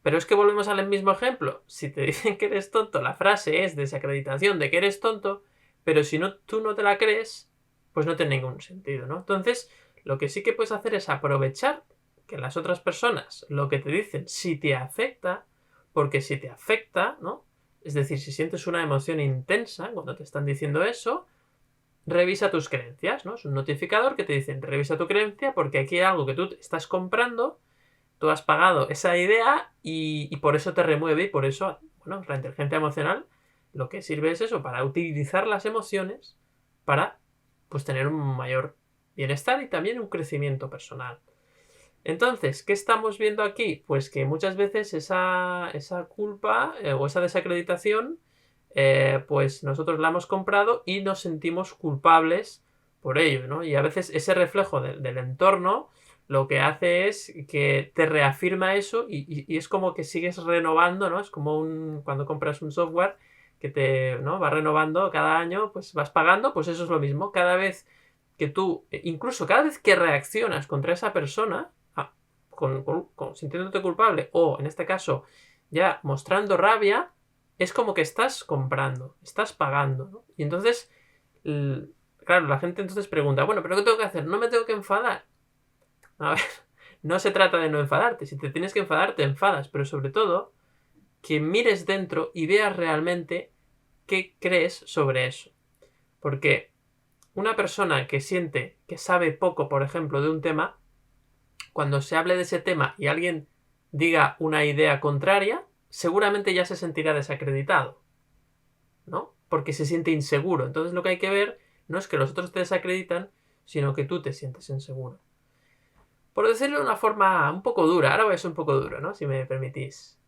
pero es que volvemos al mismo ejemplo. Si te dicen que eres tonto, la frase es desacreditación de que eres tonto, pero si no, tú no te la crees, pues no tiene ningún sentido, ¿no? Entonces, lo que sí que puedes hacer es aprovechar que las otras personas lo que te dicen si te afecta, porque si te afecta, ¿no? Es decir, si sientes una emoción intensa cuando te están diciendo eso, revisa tus creencias, ¿no? Es un notificador que te dice, revisa tu creencia porque aquí hay algo que tú estás comprando, tú has pagado esa idea y por eso te remueve y por eso, bueno, la inteligencia emocional lo que sirve es eso, para utilizar las emociones para, pues, tener un mayor bienestar y también un crecimiento personal. Entonces, ¿qué estamos viendo aquí? Pues que muchas veces esa culpa o esa desacreditación, pues nosotros la hemos comprado y nos sentimos culpables por ello, ¿no? Y a veces ese reflejo del entorno lo que hace es que te reafirma eso y es como que sigues renovando, ¿no? Es como cuando compras un software que te, ¿no?, va renovando cada año, pues vas pagando, pues eso es lo mismo. Cada vez que tú, incluso cada vez que reaccionas contra esa persona, sintiéndote culpable o, en este caso, ya mostrando rabia, es como que estás comprando, estás pagando, ¿no? Y entonces, claro, la gente entonces pregunta, bueno, pero ¿qué tengo que hacer? ¿No me tengo que enfadar? A ver, no se trata de no enfadarte. Si te tienes que enfadar, te enfadas, pero sobre todo, que mires dentro y veas realmente qué crees sobre eso. Porque una persona que siente que sabe poco, por ejemplo, de un tema, cuando se hable de ese tema y alguien diga una idea contraria, seguramente ya se sentirá desacreditado, ¿no? Porque se siente inseguro. Entonces lo que hay que ver no es que los otros te desacreditan, sino que tú te sientes inseguro. Por decirlo de una forma un poco dura, ahora voy a ser un poco duro, ¿no? Si me permitís.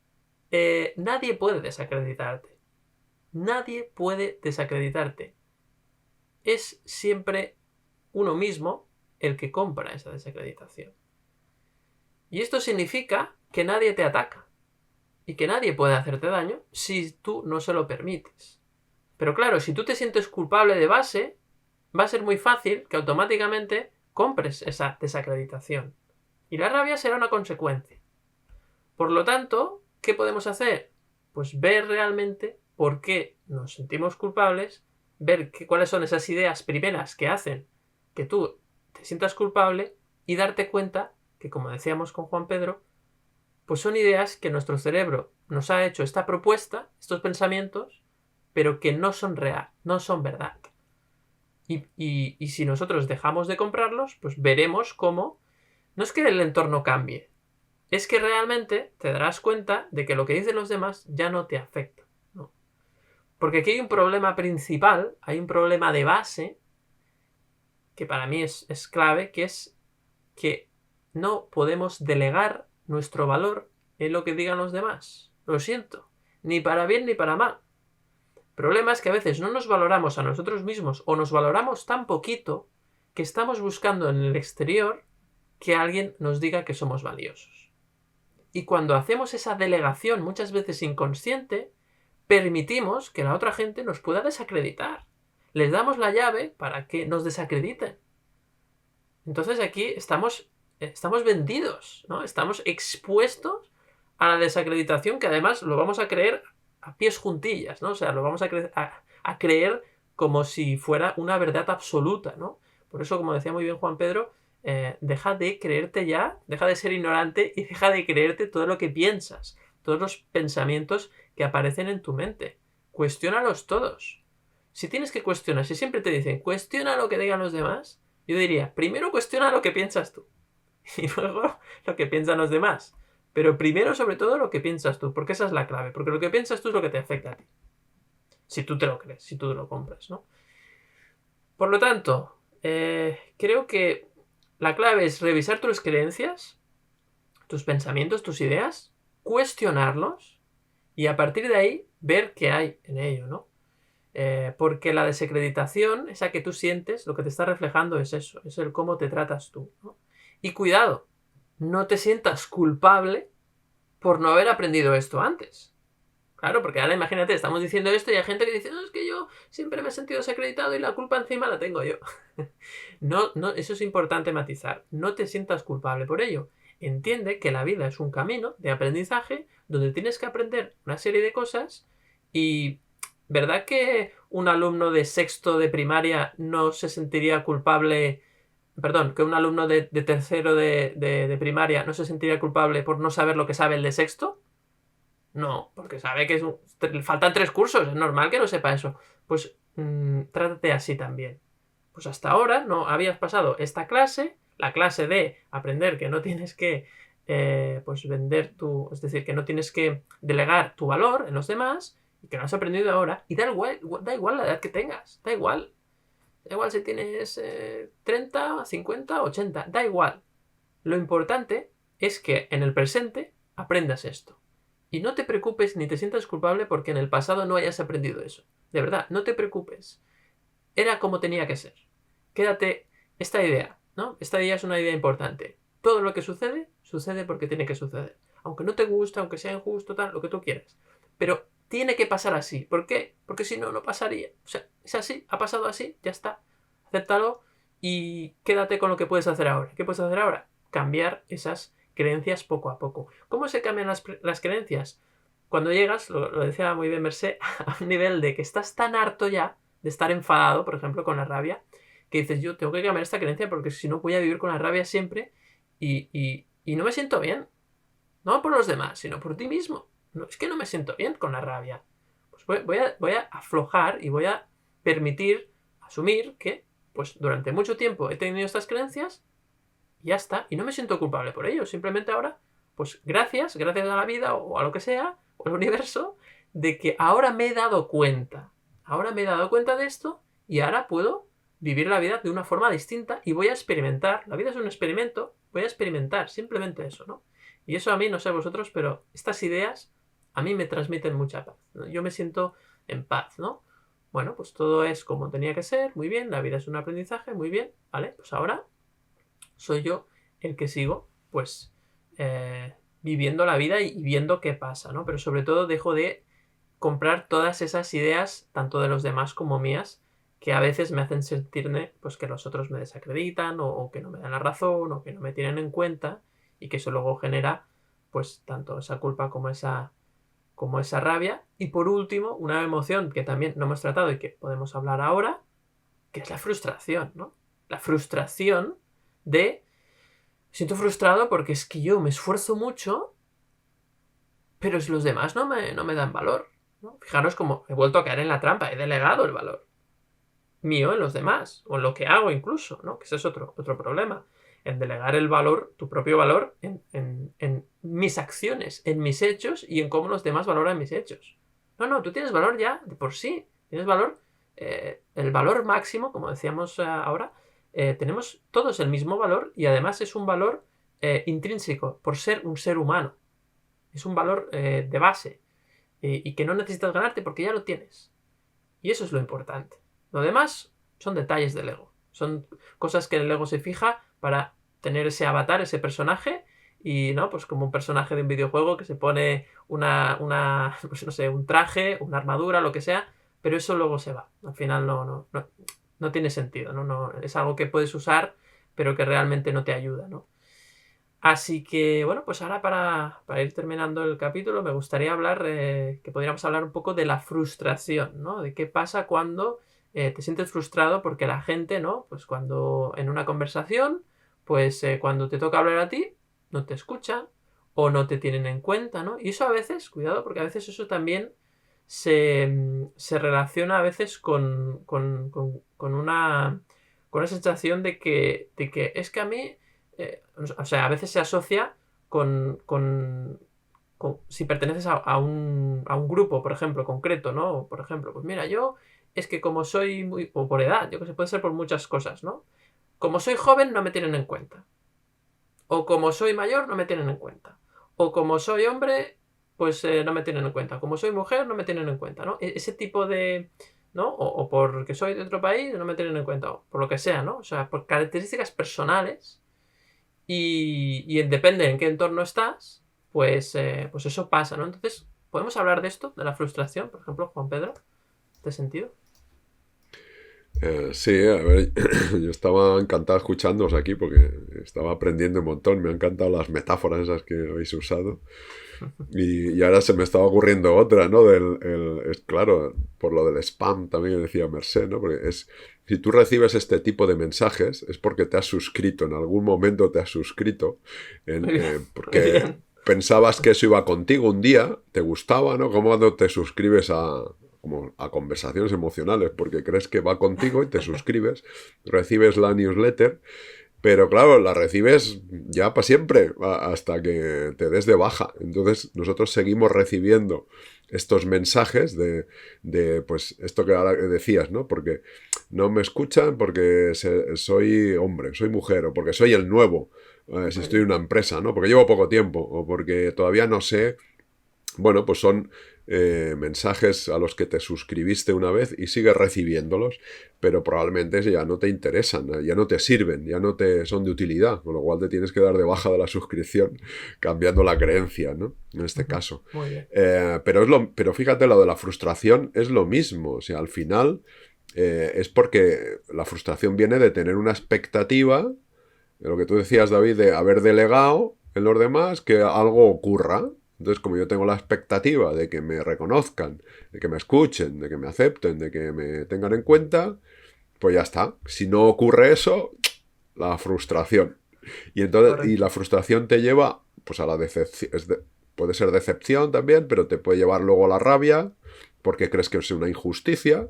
Nadie puede desacreditarte. Nadie puede desacreditarte. Es siempre uno mismo el que compra esa desacreditación. Y esto significa que nadie te ataca y que nadie puede hacerte daño si tú no se lo permites. Pero claro, si tú te sientes culpable de base, va a ser muy fácil que automáticamente compres esa desacreditación. Y la rabia será una consecuencia. Por lo tanto, ¿qué podemos hacer? Pues ver realmente por qué nos sentimos culpables, ver cuáles son esas ideas primeras que hacen que tú te sientas culpable y darte cuenta que, como decíamos con Juan Pedro, pues son ideas que nuestro cerebro nos ha hecho esta propuesta, estos pensamientos, pero que no son real, no son verdad. Y si nosotros dejamos de comprarlos, pues veremos cómo no es que el entorno cambie, es que realmente te darás cuenta de que lo que dicen los demás ya no te afecta, ¿no? Porque aquí hay un problema principal, hay un problema de base, que para mí es clave, que es que no podemos delegar nuestro valor en lo que digan los demás. Lo siento, ni para bien ni para mal. El problema es que a veces no nos valoramos a nosotros mismos o nos valoramos tan poquito que estamos buscando en el exterior que alguien nos diga que somos valiosos. Y cuando hacemos esa delegación, muchas veces inconsciente, permitimos que la otra gente nos pueda desacreditar. Les damos la llave para que nos desacrediten. Entonces aquí estamos vendidos, ¿no? Estamos expuestos a la desacreditación, que además lo vamos a creer a pies juntillas, ¿no? O sea, lo vamos a creer como si fuera una verdad absoluta, ¿no? Por eso, como decía muy bien Juan Pedro, deja de creerte ya, deja de ser ignorante y deja de creerte todo lo que piensas, todos los pensamientos que aparecen en tu mente. Cuestiónalos todos. Si tienes que cuestionar, si siempre te dicen cuestiona lo que digan los demás, yo diría, primero cuestiona lo que piensas tú y luego lo que piensan los demás. Pero primero, sobre todo, lo que piensas tú, porque esa es la clave, porque lo que piensas tú es lo que te afecta a ti. Si tú te lo crees, si tú lo compras, ¿no? Por lo tanto, creo que la clave es revisar tus creencias, tus pensamientos, tus ideas, cuestionarlos y a partir de ahí ver qué hay en ello, ¿no? Porque la desacreditación, esa que tú sientes, lo que te está reflejando es eso, es el cómo te tratas tú, ¿no? Y cuidado, no te sientas culpable por no haber aprendido esto antes. Claro, porque ahora imagínate, estamos diciendo esto y hay gente que dice, no, es que yo siempre me he sentido desacreditado y la culpa encima la tengo yo. No, eso es importante matizar. No te sientas culpable por ello. Entiende que la vida es un camino de aprendizaje donde tienes que aprender una serie de cosas y ¿verdad que un alumno de sexto de primaria no se sentiría culpable? Perdón, que un alumno de tercero de primaria no se sentiría culpable por no saber lo que sabe el de sexto. No, porque sabe que faltan 3 cursos, es normal que no sepa eso. Pues trátate así también. Pues hasta ahora no habías pasado esta clase, la clase de aprender que no tienes que pues vender es decir, que no tienes que delegar tu valor en los demás y que no has aprendido ahora. Y da igual la edad que tengas, da igual. Da igual si tienes 30, 50, 80, da igual. Lo importante es que en el presente aprendas esto. Y no te preocupes ni te sientas culpable porque en el pasado no hayas aprendido eso. De verdad, no te preocupes. Era como tenía que ser. Quédate esta idea, ¿no? Esta idea es una idea importante. Todo lo que sucede, sucede porque tiene que suceder. Aunque no te guste, aunque sea injusto, tal, lo que tú quieras. Pero tiene que pasar así. ¿Por qué? Porque si no, no pasaría. O sea, es así, ha pasado así, ya está. Acéptalo y quédate con lo que puedes hacer ahora. ¿Qué puedes hacer ahora? Cambiar esas creencias poco a poco. ¿Cómo se cambian las creencias? Cuando llegas, lo decía muy bien Mercé, a un nivel de que estás tan harto ya de estar enfadado, por ejemplo, con la rabia, que dices, yo tengo que cambiar esta creencia porque si no voy a vivir con la rabia siempre y no me siento bien. No por los demás, sino por ti mismo. No, es que no me siento bien con la rabia. Pues voy a aflojar y voy a permitir, asumir que pues durante mucho tiempo he tenido estas creencias y ya está. Y no me siento culpable por ello. Simplemente ahora, pues gracias a la vida o a lo que sea, o al universo, de que ahora me he dado cuenta. Ahora me he dado cuenta de esto y ahora puedo vivir la vida de una forma distinta y voy a experimentar. La vida es un experimento, voy a experimentar simplemente eso, ¿no? Y eso a mí, no sé vosotros, pero estas ideas a mí me transmiten mucha paz, ¿no? Yo me siento en paz, ¿no? Bueno, pues todo es como tenía que ser, muy bien, la vida es un aprendizaje, muy bien, ¿vale? Pues ahora soy yo el que sigo, pues, viviendo la vida y viendo qué pasa, ¿no? Pero sobre todo dejo de comprar todas esas ideas, tanto de los demás como mías, que a veces me hacen sentirme, pues, que los otros me desacreditan o que no me dan la razón o que no me tienen en cuenta y que eso luego genera, pues, tanto esa culpa como esa rabia. Y por último, una emoción que también no hemos tratado y que podemos hablar ahora, que es la frustración, ¿no? La frustración de... Siento frustrado porque es que yo me esfuerzo mucho pero si los demás no me dan valor, ¿no? Fijaros como he vuelto a caer en la trampa, he delegado el valor mío en los demás, o en lo que hago incluso, ¿no? Que ese es otro problema. En delegar el valor, tu propio valor, en mis acciones, en mis hechos y en cómo los demás valoran mis hechos. No, tú tienes valor ya de por sí. Tienes valor, el valor máximo, como decíamos ahora, tenemos todos el mismo valor y además es un valor intrínseco por ser un ser humano. Es un valor de base y que no necesitas ganarte porque ya lo tienes. Y eso es lo importante. Lo demás son detalles del ego. Son cosas que el ego se fija para tener ese avatar, ese personaje, y no, pues como un personaje de un videojuego que se pone pues no sé, un traje, una armadura, lo que sea, pero eso luego se va. Al final no tiene sentido, ¿no? Es algo que puedes usar, pero que realmente no te ayuda, ¿no? Así que, bueno, pues ahora para ir terminando el capítulo, me gustaría hablar, que podríamos hablar un poco de la frustración, ¿no? De qué pasa cuando te sientes frustrado porque la gente, ¿no? Pues cuando en una conversación, pues cuando te toca hablar a ti, no te escuchan o no te tienen en cuenta, ¿no? Y eso a veces, cuidado, porque a veces eso también se relaciona a veces con una sensación de que es que a mí, o sea, a veces se asocia con si perteneces a un grupo, por ejemplo, concreto, ¿no? Por ejemplo, pues mira, yo es que como soy muy, o por edad, yo que sé, puede ser por muchas cosas, ¿no? Como soy joven no me tienen en cuenta. O como soy mayor no me tienen en cuenta. O como soy hombre, pues no me tienen en cuenta. Como soy mujer no me tienen en cuenta, ¿no? Ese tipo de, ¿no? O porque soy de otro país no me tienen en cuenta. O por lo que sea, ¿no? O sea, por características personales y depende en qué entorno estás, pues eso pasa, ¿no? Entonces, ¿podemos hablar de esto? De la frustración, por ejemplo, Juan Pedro, ¿en este sentido? Sí, a ver, yo estaba encantado escuchándoos aquí porque estaba aprendiendo un montón. Me han encantado las metáforas esas que habéis usado. Y ahora se me estaba ocurriendo otra, ¿no? Es claro, por lo del spam también decía Mercé, ¿no? Porque si tú recibes este tipo de mensajes es porque te has suscrito, en algún momento te has suscrito, porque pensabas que eso iba contigo un día, te gustaba, ¿no? Como cuando te suscribes como a conversaciones emocionales, porque crees que va contigo y te suscribes, recibes la newsletter, pero claro, la recibes ya para siempre, hasta que te des de baja. Entonces nosotros seguimos recibiendo estos mensajes de pues esto que ahora decías, ¿no? Porque no me escuchan porque soy hombre, soy mujer, o porque soy el nuevo, si estoy en una empresa, ¿no? Porque llevo poco tiempo, o porque todavía no sé. Bueno, pues son mensajes a los que te suscribiste una vez y sigues recibiéndolos, pero probablemente ya no te interesan, ya no te sirven, ya no te son de utilidad, con lo cual te tienes que dar de baja de la suscripción, cambiando la creencia, ¿no? En este caso. Muy bien. Pero fíjate, lo de la frustración es lo mismo, o sea, al final es porque la frustración viene de tener una expectativa, de lo que tú decías, David, de haber delegado en los demás que algo ocurra. Entonces, como yo tengo la expectativa de que me reconozcan, de que me escuchen, de que me acepten, de que me tengan en cuenta, pues ya está. Si no ocurre eso, la frustración. Y entonces, y la frustración te lleva pues a la decepción. Puede ser decepción también, pero te puede llevar luego a la rabia, porque crees que es una injusticia,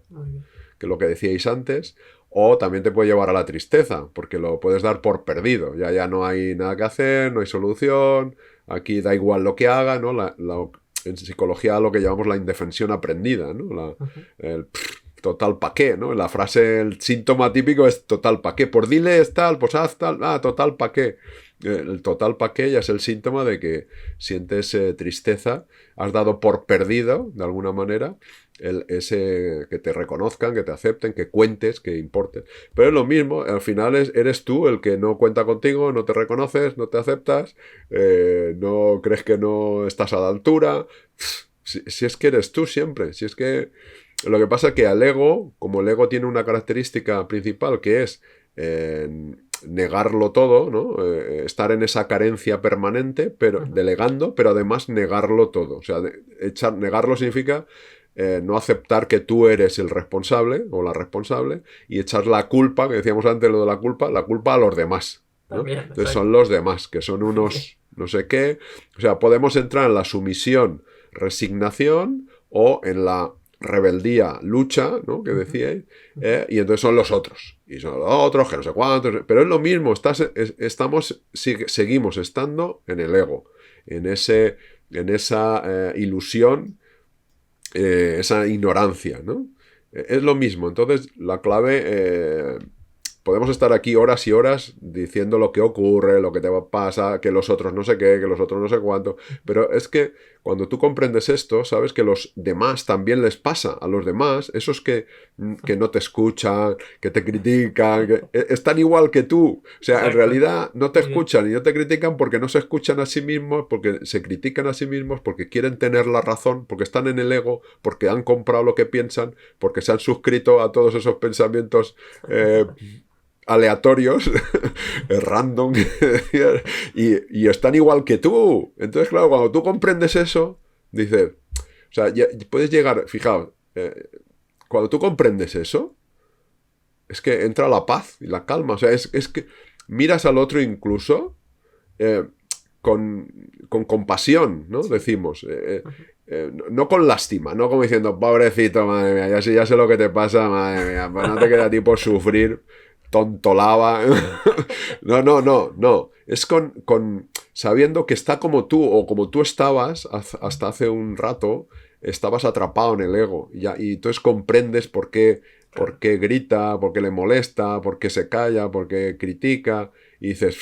que es lo que decíais antes. O también te puede llevar a la tristeza, porque lo puedes dar por perdido. Ya no hay nada que hacer, no hay solución. Aquí da igual lo que haga, ¿no? En psicología lo que llamamos la indefensión aprendida, ¿no? El total pa' qué, ¿no? La frase, el síntoma típico es total pa' qué. Por diles tal, pues haz tal, total pa' qué. El total pa' qué ya es el síntoma de que sientes tristeza, has dado por perdido, de alguna manera, ese que te reconozcan, que te acepten, que cuentes, que importes. Pero es lo mismo, al final eres tú el que no cuenta contigo, no te reconoces, no te aceptas, no crees que no estás a la altura. Si es que eres tú siempre, si es que... Lo que pasa es que al ego, como el ego tiene una característica principal que es negarlo todo, ¿no? Estar en esa carencia permanente, pero delegando, pero además negarlo todo. O sea, negarlo significa no aceptar que tú eres el responsable o la responsable y echar la culpa, que decíamos antes lo de la culpa a los demás. ¿no? También, Entonces exacto. son los demás, que son unos no sé qué. O sea, podemos entrar en la sumisión, resignación o en la rebeldía, lucha, ¿no? Que decíais, y entonces son los otros. Y son los otros, que no sé cuántos. Pero es lo mismo, seguimos estando en el ego, en esa ilusión, esa ignorancia, ¿no? Es lo mismo. Entonces, la clave... podemos estar aquí horas y horas diciendo lo que ocurre, lo que te pasa, que los otros no sé qué, que los otros no sé cuánto. Pero es que cuando tú comprendes esto, sabes que los demás también les pasa. A los demás, esos que no te escuchan, que te critican, están igual que tú. O sea, en Exacto. realidad no te Muy bien. escuchan y no te critican porque no se escuchan a sí mismos, porque se critican a sí mismos, porque quieren tener la razón, porque están en el ego, porque han comprado lo que piensan, porque se han suscrito a todos esos pensamientos aleatorios, random, y están igual que tú. Entonces, claro, cuando tú comprendes eso, dices, o sea, ya puedes llegar, fijaos, cuando tú comprendes eso, es que entra la paz y la calma. O sea, es que miras al otro incluso con compasión, ¿no? Decimos. No con lástima, no como diciendo, pobrecito, madre mía, ya sé lo que te pasa, madre mía, pues no te queda tiempo sufrir, tontolaba. No. Es con sabiendo que está como tú, o como tú estabas hasta hace un rato, estabas atrapado en el ego. Y entonces comprendes por qué grita, por qué le molesta, por qué se calla, por qué critica. Y dices,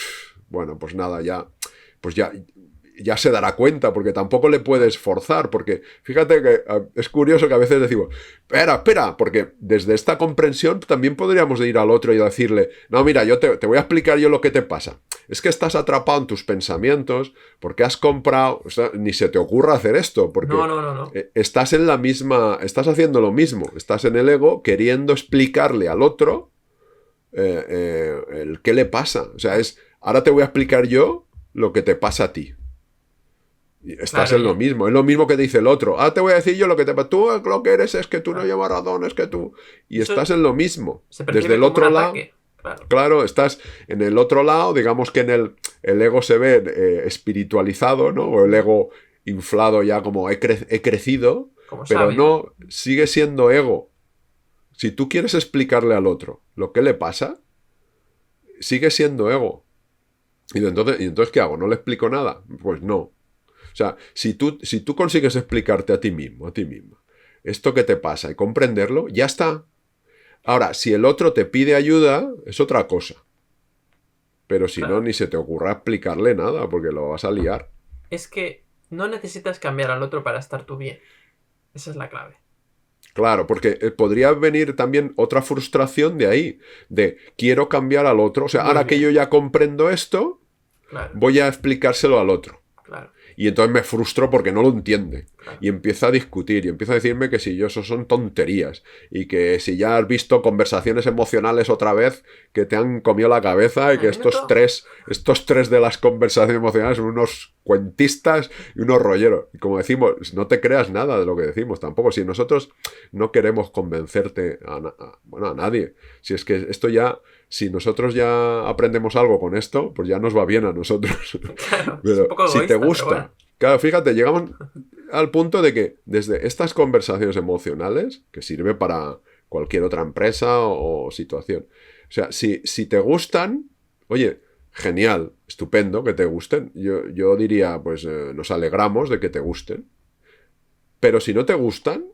bueno, pues nada, pues ya se dará cuenta, porque tampoco le puedes forzar, porque fíjate que es curioso que a veces decimos, espera, porque desde esta comprensión también podríamos ir al otro y decirle, no, mira, yo te voy a explicar yo lo que te pasa. Es que estás atrapado en tus pensamientos, porque has comprado, o sea, ni se te ocurra hacer esto, porque No. estás en la misma, estás haciendo lo mismo, estás en el ego queriendo explicarle al otro el qué le pasa. O sea, ahora te voy a explicar yo lo que te pasa a ti. Estás Claro, en lo mismo, es lo mismo que dice el otro. Te voy a decir yo lo que te pasa. Tú lo que eres es que tú no claro. llevas razón, es que tú... Y Eso estás en lo mismo. se Desde percibe el como un otro lado, ataque. Claro. claro, estás en el otro lado, digamos que en el ego se ve espiritualizado, ¿no? O el ego inflado ya como he crecido, Como pero sabio. no, sigue siendo ego. Si tú quieres explicarle al otro lo que le pasa, sigue siendo ego. Y entonces ¿qué hago? ¿No le explico nada? Pues no. O sea, si tú consigues explicarte a ti mismo, a ti misma, esto que te pasa y comprenderlo, ya está. Ahora, si el otro te pide ayuda, es otra cosa. Pero si no, Claro. ni se te ocurra explicarle nada, porque lo vas a liar. Es que no necesitas cambiar al otro para estar tú bien. Esa es la clave. Claro, porque podría venir también otra frustración de ahí, de quiero cambiar al otro. O sea, Muy ahora que bien. yo ya comprendo esto, Claro. voy a explicárselo al otro. Claro. Y entonces me frustro porque no lo entiende. Claro. Y empieza a discutir y empieza a decirme que si yo eso son tonterías. Y que si ya has visto conversaciones emocionales otra vez que te han comido la cabeza y que estos tres de las conversaciones emocionales son unos cuentistas y unos rolleros. Y como decimos, no te creas nada de lo que decimos tampoco. Si nosotros no queremos convencerte a nadie. Si es que esto ya... Si nosotros ya aprendemos algo con esto, pues ya nos va bien a nosotros. Claro. Pero Es un poco si egoísta, te pero gusta, bueno. claro, fíjate, llegamos al punto de que desde estas conversaciones emocionales, que sirve para cualquier otra empresa o situación, o sea, si te gustan, oye, genial, estupendo que te gusten. Yo diría, pues nos alegramos de que te gusten. Pero si no te gustan,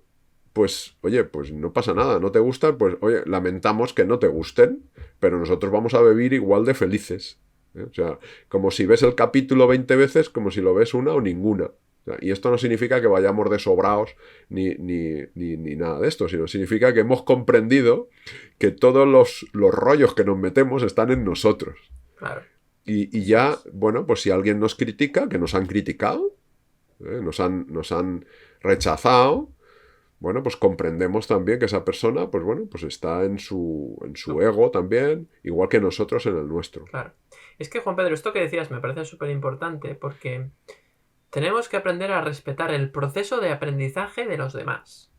pues, oye, pues no pasa nada, no te gustan, pues, oye, lamentamos que no te gusten, pero nosotros vamos a vivir igual de felices. O sea, como si ves el capítulo 20 veces, como si lo ves una o ninguna. O sea, y esto no significa que vayamos desobrados ni nada de esto, sino significa que hemos comprendido que todos los rollos que nos metemos están en nosotros. Claro. Y ya, bueno, pues si alguien nos critica, que nos han criticado, nos han rechazado, bueno, pues comprendemos también que esa persona, pues bueno, pues está en su ego también, igual que nosotros en el nuestro. Claro. Es que, Juan Pedro, esto que decías me parece súper importante porque tenemos que aprender a respetar el proceso de aprendizaje de los demás.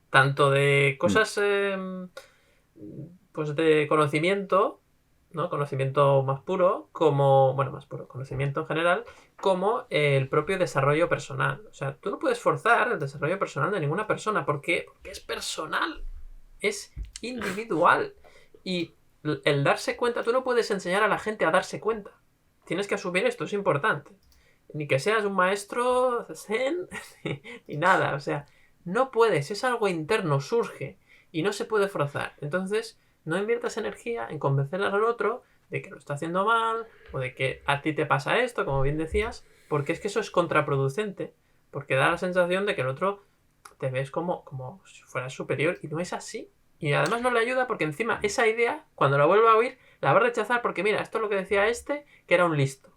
Tanto de cosas pues de conocimiento ¿no? Conocimiento más puro, como, bueno, más puro, conocimiento en general, como el propio desarrollo personal. O sea, tú no puedes forzar el desarrollo personal de ninguna persona. ¿Por qué? Porque es personal, es individual. Y el darse cuenta, tú no puedes enseñar a la gente a darse cuenta. Tienes que asumir esto, es importante. Ni que seas un maestro zen, ni nada. O sea, no puedes, es algo interno, surge y no se puede forzar. Entonces, no inviertas energía en convencer al otro de que lo está haciendo mal o de que a ti te pasa esto, como bien decías, porque es que eso es contraproducente, porque da la sensación de que el otro te ves como si fueras superior y no es así. Y además no le ayuda porque encima esa idea, cuando la vuelva a oír, la va a rechazar porque mira, esto es lo que decía este, que era un listo.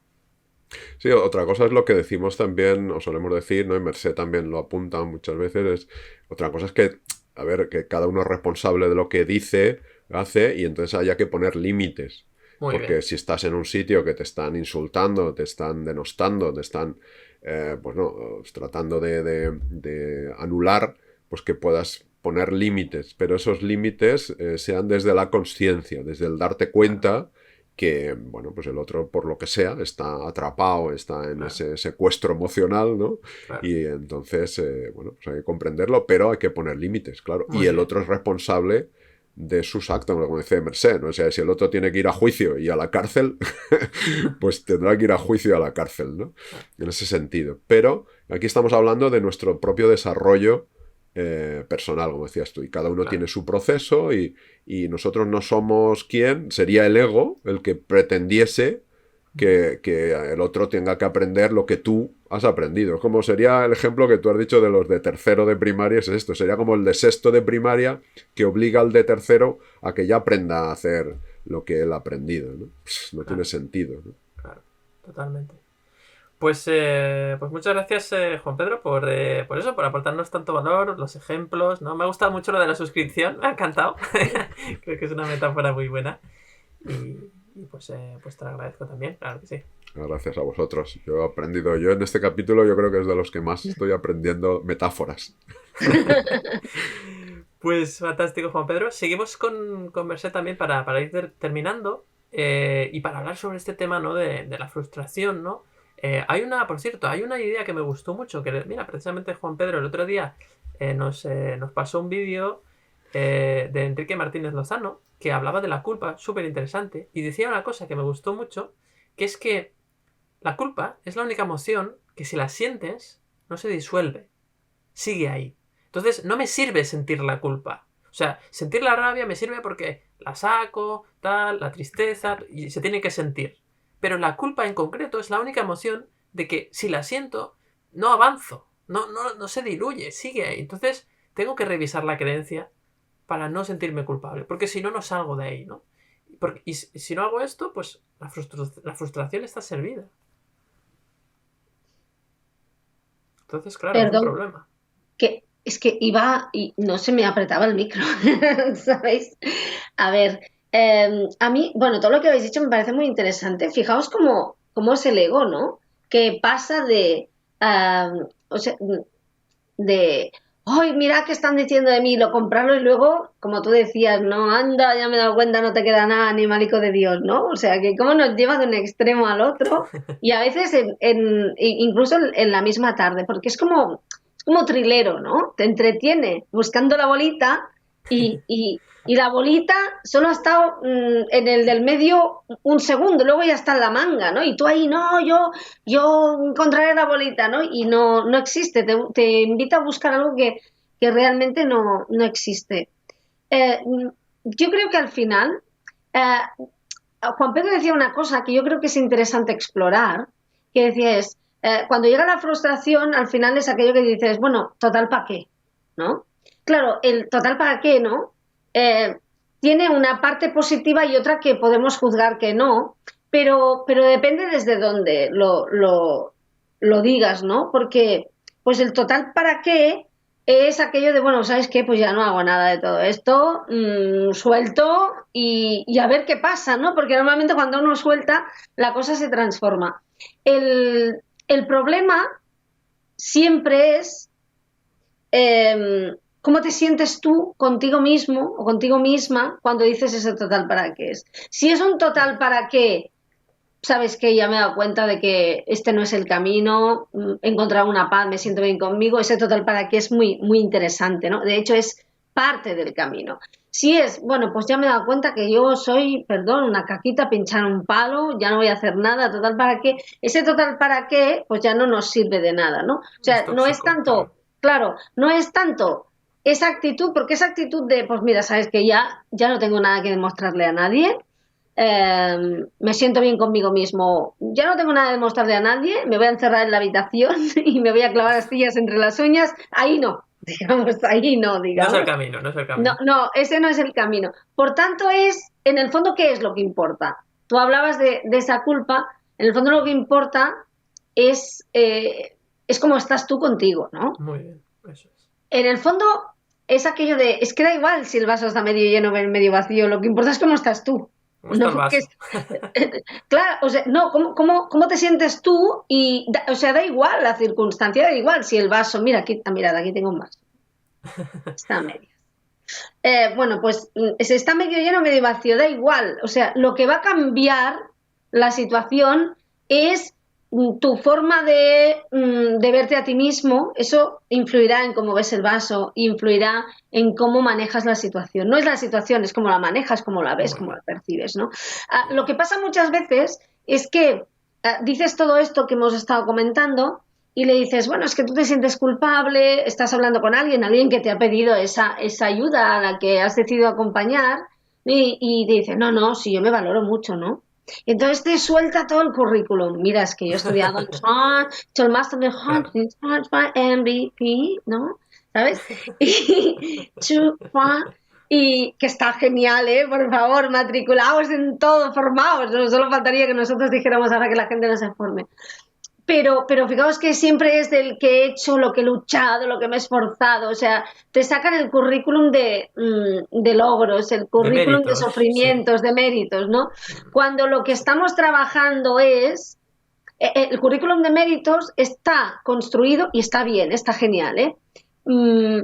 Sí, otra cosa es lo que decimos también, o solemos decir, ¿no? Y Mercé también lo apunta muchas veces, otra cosa es que, a ver, que cada uno es responsable de lo que dice, hace, y entonces haya que poner límites. Muy Porque bien. si estás en un sitio que te están insultando, te están denostando, te están, pues no, tratando de anular, pues que puedas poner límites, pero esos límites sean desde la conciencia, desde el darte Claro, cuenta que, bueno, pues el otro, por lo que sea, está atrapado, está en claro, ese secuestro emocional, ¿no? claro. Y entonces, bueno, pues hay que comprenderlo, pero hay que poner límites, claro. Y Muy el bien. otro es responsable de sus actos, como dice Merced, ¿no? O sea, si el otro tiene que ir a juicio y a la cárcel, pues tendrá que ir a juicio y a la cárcel, ¿no? Claro. En ese sentido. Pero aquí estamos hablando de nuestro propio desarrollo personal, como decías tú, y cada uno Claro. tiene su proceso y nosotros no somos quien, sería el ego el que pretendiese que el otro tenga que aprender lo que tú has aprendido. Es como sería el ejemplo que tú has dicho de los de tercero de primaria, es esto, sería como el de sexto de primaria que obliga al de tercero a que ya aprenda a hacer lo que él ha aprendido, ¿no? No tiene Claro, sentido, ¿no? claro, totalmente. Pues muchas gracias, Juan Pedro, por eso, por aportarnos tanto valor, los ejemplos, ¿no? Me ha gustado mucho lo de la suscripción, me ha encantado. Creo que es una metáfora muy buena. Y pues te lo agradezco también, claro que sí. Gracias a vosotros. Yo he aprendido, yo en este capítulo yo creo que es de los que más estoy aprendiendo metáforas. Pues fantástico, Juan Pedro. Seguimos con Merced también para ir terminando y para hablar sobre este tema, ¿no? de la frustración, ¿no? Por cierto, hay una idea que me gustó mucho, que mira, precisamente Juan Pedro el otro día nos pasó un vídeo de Enrique Martínez Lozano que hablaba de la culpa, súper interesante, y decía una cosa que me gustó mucho, que es que la culpa es la única emoción que si la sientes no se disuelve, sigue ahí. Entonces no me sirve sentir la culpa. O sea, sentir la rabia me sirve porque la saco, tal, la tristeza, y se tiene que sentir. Pero la culpa en concreto es la única emoción de que si la siento, no avanzo, no se diluye, sigue ahí. Entonces tengo que revisar la creencia para no sentirme culpable, porque si no, no salgo de ahí, ¿no? Y si no hago esto, pues la frustración está servida. Entonces, claro, es un Perdón, problema. que es que iba y no se me apretaba el micro, ¿sabéis? A ver, a mí, bueno, todo lo que habéis dicho me parece muy interesante. Fijaos cómo es el ego, ¿no? Que pasa o sea, de, ¡ay, mira qué están diciendo de mí! Lo comprarlo y luego, como tú decías, no, anda, ya me he dado cuenta, no te queda nada, animalico de Dios, ¿no? O sea, que cómo nos lleva de un extremo al otro y a veces incluso en la misma tarde, porque es como trilero, ¿no? Te entretiene buscando la bolita y la bolita solo ha estado en el del medio un segundo, luego ya está en la manga, ¿no? Y tú ahí, no, yo encontraré la bolita, ¿no? Y no existe, te invita a buscar algo que realmente no existe. Yo creo que al final, eh, Juan Pedro decía una cosa que yo creo que es interesante explorar, que decía cuando llega la frustración, al final es aquello que dices, bueno, total para qué, ¿no? Claro, el total para qué, ¿no? Eh, tiene una parte positiva y otra que podemos juzgar que no, pero depende desde dónde lo digas, ¿no? Porque, pues el total para qué es aquello de, bueno, ¿sabes qué? Pues ya no hago nada de todo esto, suelto y a ver qué pasa, ¿no? Porque normalmente cuando uno suelta, la cosa se transforma. El problema siempre es ¿cómo te sientes tú contigo mismo o contigo misma cuando dices ese total para qué es? Si es un total para qué, sabes que ya me he dado cuenta de que este no es el camino, he encontrado una paz, me siento bien conmigo, ese total para qué es muy, muy interesante, ¿no? De hecho, es parte del camino. Si es, bueno, pues ya me he dado cuenta que yo soy, perdón, una caquita, pinchar un palo, ya no voy a hacer nada, total para qué, ese total para qué, pues ya no nos sirve de nada, ¿no? O Es sea, no es tóxico, tanto, claro, no es tanto esa actitud, porque esa actitud de, pues mira, sabes que ya no tengo nada que demostrarle a nadie, me siento bien conmigo mismo, ya no tengo nada que demostrarle a nadie, me voy a encerrar en la habitación y me voy a clavar astillas entre las uñas, ahí no, digamos, ahí no, No es el digamos. camino, no es el No, camino. no, ese no es el camino. Por tanto, en el fondo, ¿qué es lo que importa? Tú hablabas de esa culpa, en el fondo lo que importa es cómo estás tú contigo, ¿no? Muy bien, eso es. En el fondo es aquello es que da igual si el vaso está medio lleno o medio vacío, lo que importa es cómo estás tú. ¿Cómo está el No, vaso? claro, o sea, no, ¿cómo te sientes tú? O sea, da igual la circunstancia, da igual si el vaso, mira, mirad, aquí tengo un vaso, está a medio. Bueno, pues se está medio lleno, medio vacío, da igual. O sea, lo que va a cambiar la situación es tu forma de verte a ti mismo. Eso influirá en cómo ves el vaso, influirá en cómo manejas la situación. No es la situación, es cómo la manejas, cómo la ves, Muy cómo bien. la percibes, ¿no? Lo que pasa muchas veces es que dices todo esto que hemos estado comentando y le dices, bueno, es que tú te sientes culpable, estás hablando con alguien que te ha pedido esa ayuda a la que has decidido acompañar y te dice, no, sí, yo me valoro mucho, ¿no? Y entonces te suelta todo el currículum. Mira, es que yo he estudiado en hecho el máster de Claro. MVP, ¿no? ¿Sabes? Y, y que está genial, ¿eh? Por favor, matriculaos en todo, formaos. No, solo faltaría que nosotros dijéramos ahora que la gente no se forme. Pero fijaos que siempre es del que he hecho, lo que he luchado, lo que me he esforzado. O sea, te sacan el currículum de logros, el De currículum de méritos, sí. sufrimientos, de méritos, ¿no? Cuando lo que estamos trabajando el currículum de méritos está construido y está bien, está genial, ¿eh? Mm,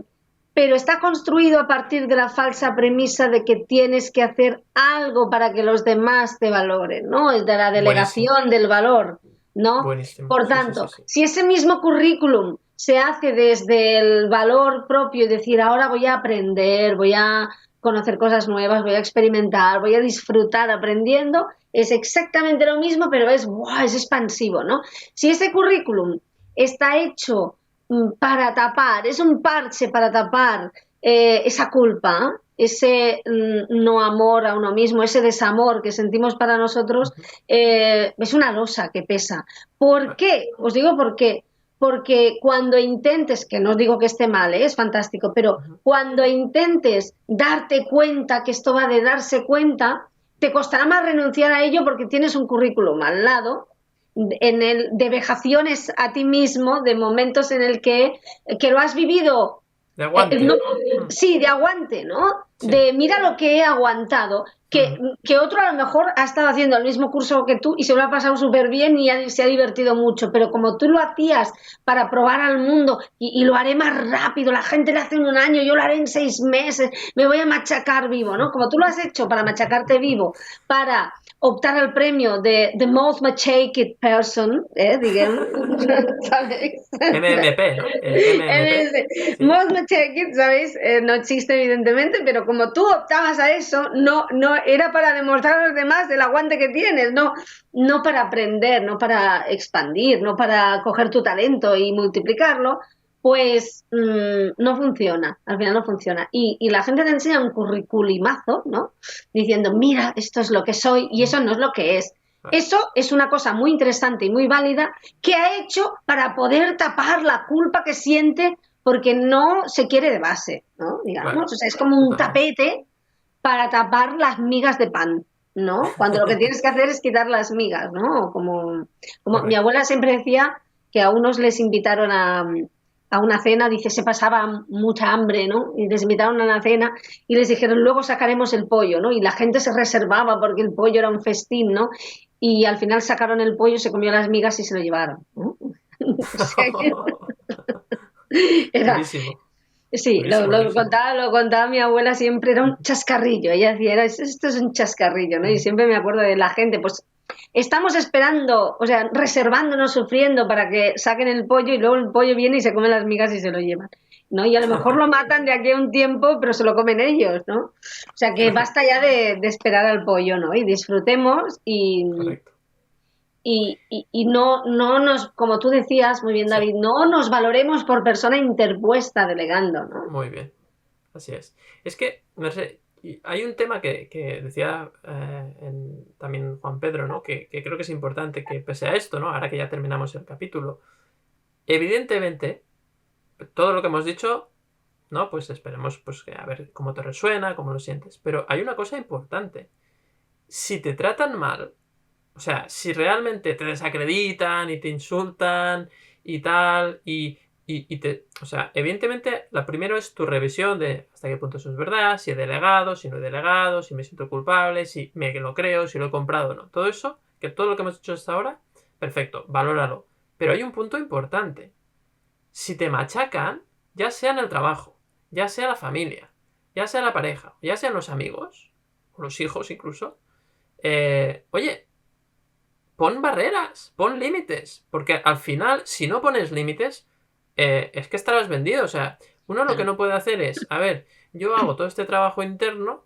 pero está construido a partir de la falsa premisa de que tienes que hacer algo para que los demás te valoren, ¿no? Es de la Buenísimo, delegación del valor, ¿no? buenísimo. Por Sí, sí, sí, tanto, sí. si ese mismo currículum se hace desde el valor propio y decir, ahora voy a aprender, voy a conocer cosas nuevas, voy a experimentar, voy a disfrutar aprendiendo, es exactamente lo mismo, pero es expansivo, ¿no? Si ese currículum está hecho para tapar, es un parche para tapar esa culpa, ese no amor a uno mismo, ese desamor que sentimos para nosotros, es una losa que pesa. ¿Por qué? Os digo por qué. Porque cuando intentes, que no os digo que esté mal, es fantástico, pero cuando intentes darte cuenta, que esto va de darse cuenta, te costará más renunciar a ello porque tienes un currículum al lado de vejaciones a ti mismo, de momentos en el que lo has vivido, De no, aguante. sí, de aguante, ¿no? Sí. De mira lo que he aguantado, que otro a lo mejor ha estado haciendo el mismo curso que tú y se lo ha pasado súper bien y se ha divertido mucho, pero como tú lo hacías para probar al mundo y lo haré más rápido, la gente lo hace en un año, yo lo haré en 6 meses, me voy a machacar vivo, ¿no? Como tú lo has hecho para machacarte vivo, para optar al premio de The Most Machated Person, digamos, ¿sabes? MMP, ¿no? El MMP. Sí. Most Machated, ¿sabes? No existe evidentemente, pero como tú optabas a eso, no era para demostrar a los demás el aguante que tienes, no para aprender, no para expandir, no para coger tu talento y multiplicarlo, pues no funciona, al final no funciona. Y la gente te enseña un curriculimazo, ¿no? Diciendo, mira, esto es lo que soy y eso no es lo que es. Eso es una cosa muy interesante y muy válida que ha hecho para poder tapar la culpa que siente porque no se quiere de base, ¿no? Digamos, Claro, o sea, es como un totalmente. tapete para tapar las migas de pan, ¿no? Cuando lo que tienes que hacer es quitar las migas, ¿no? Como mi Correcto. abuela siempre decía que a unos les invitaron a una cena, dice, se pasaba mucha hambre, ¿no? Y les invitaron a una cena y les dijeron, luego sacaremos el pollo, ¿no? Y la gente se reservaba porque el pollo era un festín, ¿no? Y al final sacaron el pollo, se comió las migas y se lo llevaron, ¿no? O sea que era, Durísimo. Sí, Buenísimo, lo buenísimo. contaba mi abuela, siempre era un chascarrillo. Ella decía, esto es un chascarrillo, ¿no? Y siempre me acuerdo de la gente, pues estamos esperando, o sea, reservándonos, sufriendo para que saquen el pollo y luego el pollo viene y se come las migas y se lo llevan, ¿no? Y a lo mejor lo matan de aquí a un tiempo, pero se lo comen ellos, ¿no? O sea, que basta ya de esperar al pollo, ¿no? Y disfrutemos Correcto. y no nos, como tú decías muy bien, Sí, David, no nos valoremos por persona interpuesta delegando, ¿no? muy bien. Así es. Es que, no sé, y hay un tema que decía también Juan Pedro, ¿no? Que creo que es importante que pese a esto, ¿no? Ahora que ya terminamos el capítulo, evidentemente, todo lo que hemos dicho, ¿no? Pues esperemos pues, a ver cómo te resuena, cómo lo sientes. Pero hay una cosa importante. Si te tratan mal, o sea, si realmente te desacreditan y te insultan y tal, y te... O sea, evidentemente, la primero es tu revisión de hasta qué punto eso es verdad, si he delegado, si no he delegado, si me siento culpable, si me lo creo, si lo he comprado o no. Todo eso, que todo lo que hemos hecho hasta ahora, perfecto, valóralo. Pero hay un punto importante. Si te machacan, ya sea en el trabajo, ya sea la familia, ya sea la pareja, ya sean los amigos, o los hijos incluso, oye, pon barreras, pon límites, porque al final, si no pones límites, es que estarás vendido. O sea, uno lo que no puede hacer es, a ver, yo hago todo este trabajo interno,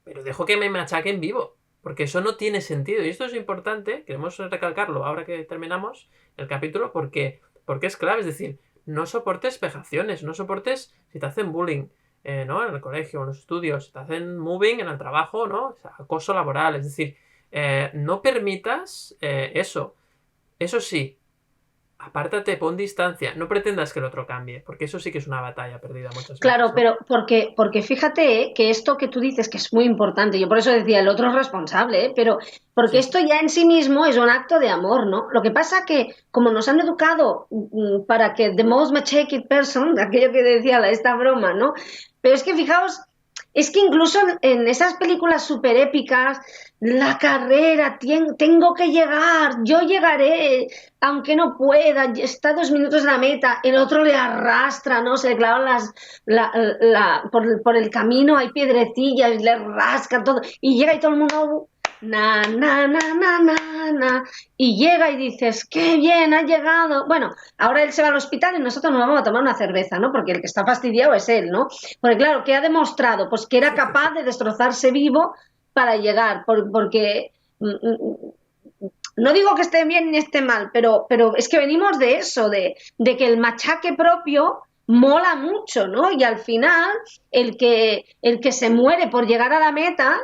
pero dejo que me machaquen vivo, porque eso no tiene sentido. Y esto es importante, queremos recalcarlo ahora que terminamos el capítulo, porque es clave, es decir, no soportes vejaciones, no soportes si te hacen bullying. ¿No? En el colegio, en los estudios, si te hacen moving en el trabajo, ¿no? O sea, acoso laboral, es decir, no permitas eso. Eso sí, apártate, pon distancia. No pretendas que el otro cambie, porque eso sí que es una batalla perdida muchas Claro, veces, ¿no? pero porque fíjate que esto que tú dices que es muy importante, yo por eso decía el otro es responsable, pero porque Sí, sí. esto ya en sí mismo es un acto de amor, ¿no? Lo que pasa que como nos han educado para que the most mature person, aquello que decía esta broma, ¿no? Pero es que fijaos, es que incluso en esas películas súper épicas, la carrera, tengo que llegar, yo llegaré, aunque no pueda, está 2 minutos de la meta, el otro le arrastra, ¿no? Se le clavan por el camino, hay piedrecillas, le rasca todo, y llega y todo el mundo, na, na, na, na, na, na, y llega y dices, qué bien, ha llegado. Bueno, ahora él se va al hospital y nosotros nos vamos a tomar una cerveza, ¿no? Porque el que está fastidiado es él, ¿no? Porque claro, ¿qué ha demostrado? Pues que era capaz de destrozarse vivo para llegar, porque no digo que esté bien ni esté mal, pero es que venimos de eso, de que el machaque propio mola mucho, ¿no? Y al final, el que se muere por llegar a la meta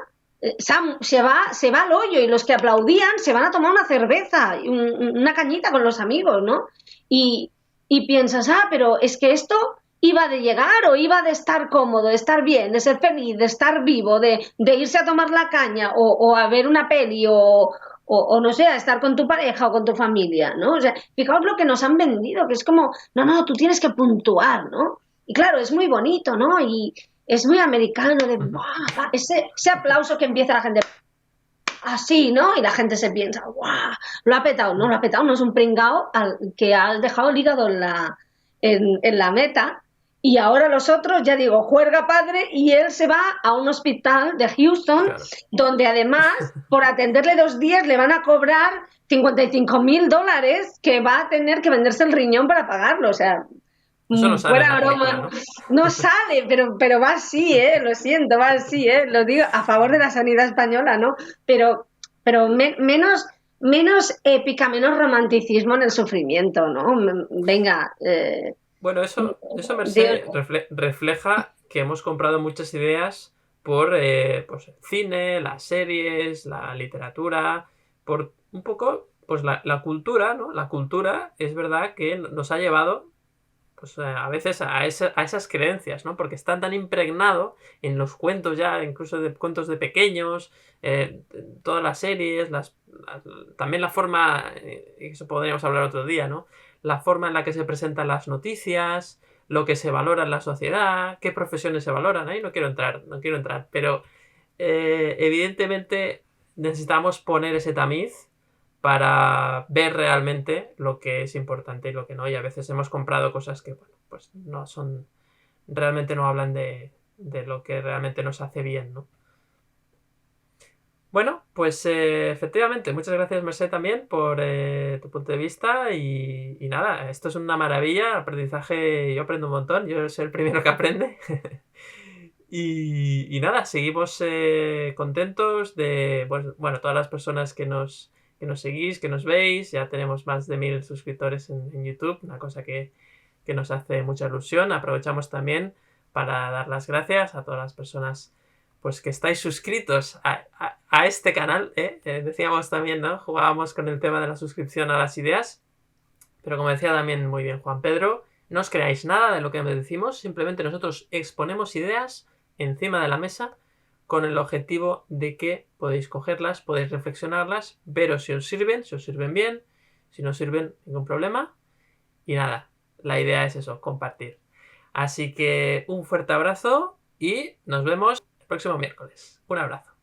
se va al hoyo y los que aplaudían se van a tomar una cerveza, una cañita con los amigos, ¿no? Y, y piensas, pero es que esto iba de llegar o iba de estar cómodo, de estar bien, de ser feliz, de estar vivo, de irse a tomar la caña o a ver una peli o no sé, a estar con tu pareja o con tu familia, ¿no? O sea, fijaos lo que nos han vendido, que es como, no, tú tienes que puntuar, ¿no? Y claro, es muy bonito, ¿no? Y es muy americano de, ¡buah! Ese aplauso que empieza la gente así, ¿no? Y la gente se piensa, ¡guau! Lo ha petado, no es un pringao que ha dejado el hígado en la meta. Y ahora los otros, ya digo, juerga padre y él se va a un hospital de Houston, Claro. donde además, por atenderle 2 días, le van a cobrar $55.000 que va a tener que venderse el riñón para pagarlo. O sea, Eso no sale en fuera la película, broma, ¿no? no sale, pero va así, lo siento, va así, lo digo a favor de la sanidad española, ¿no? Pero menos épica, menos romanticismo en el sufrimiento, ¿no? Venga, Bueno, eso Dios, Merced, refleja que hemos comprado muchas ideas por pues, el cine, las series, la literatura, por un poco, pues la cultura, ¿no? La cultura es verdad que nos ha llevado pues a veces a esas creencias, ¿no? Porque está tan impregnado en los cuentos ya, incluso de cuentos de pequeños, todas las series, también la forma, y eso podríamos hablar otro día, ¿no? La forma en la que se presentan las noticias, lo que se valora en la sociedad, qué profesiones se valoran, ahí no quiero entrar, pero evidentemente necesitamos poner ese tamiz para ver realmente lo que es importante y lo que no. Y a veces hemos comprado cosas que, bueno, pues realmente no hablan de lo que realmente nos hace bien, ¿no? Bueno, pues efectivamente, muchas gracias Merced también por tu punto de vista y nada, esto es una maravilla, aprendizaje, yo aprendo un montón, yo soy el primero que aprende. Y nada, seguimos contentos de, pues, bueno, todas las personas que nos seguís, que nos veis, ya tenemos más de 1000 suscriptores en YouTube, una cosa que nos hace mucha ilusión. Aprovechamos también para dar las gracias a todas las personas pues que estáis suscritos a este canal, ¿eh? Decíamos también, ¿no? Jugábamos con el tema de la suscripción a las ideas, pero como decía también muy bien Juan Pedro, no os creáis nada de lo que decimos, simplemente nosotros exponemos ideas encima de la mesa con el objetivo de que podéis cogerlas, podéis reflexionarlas, veros si os sirven bien, si no sirven, ningún problema. Y nada, la idea es eso, compartir. Así que un fuerte abrazo y nos vemos el próximo miércoles. Un abrazo.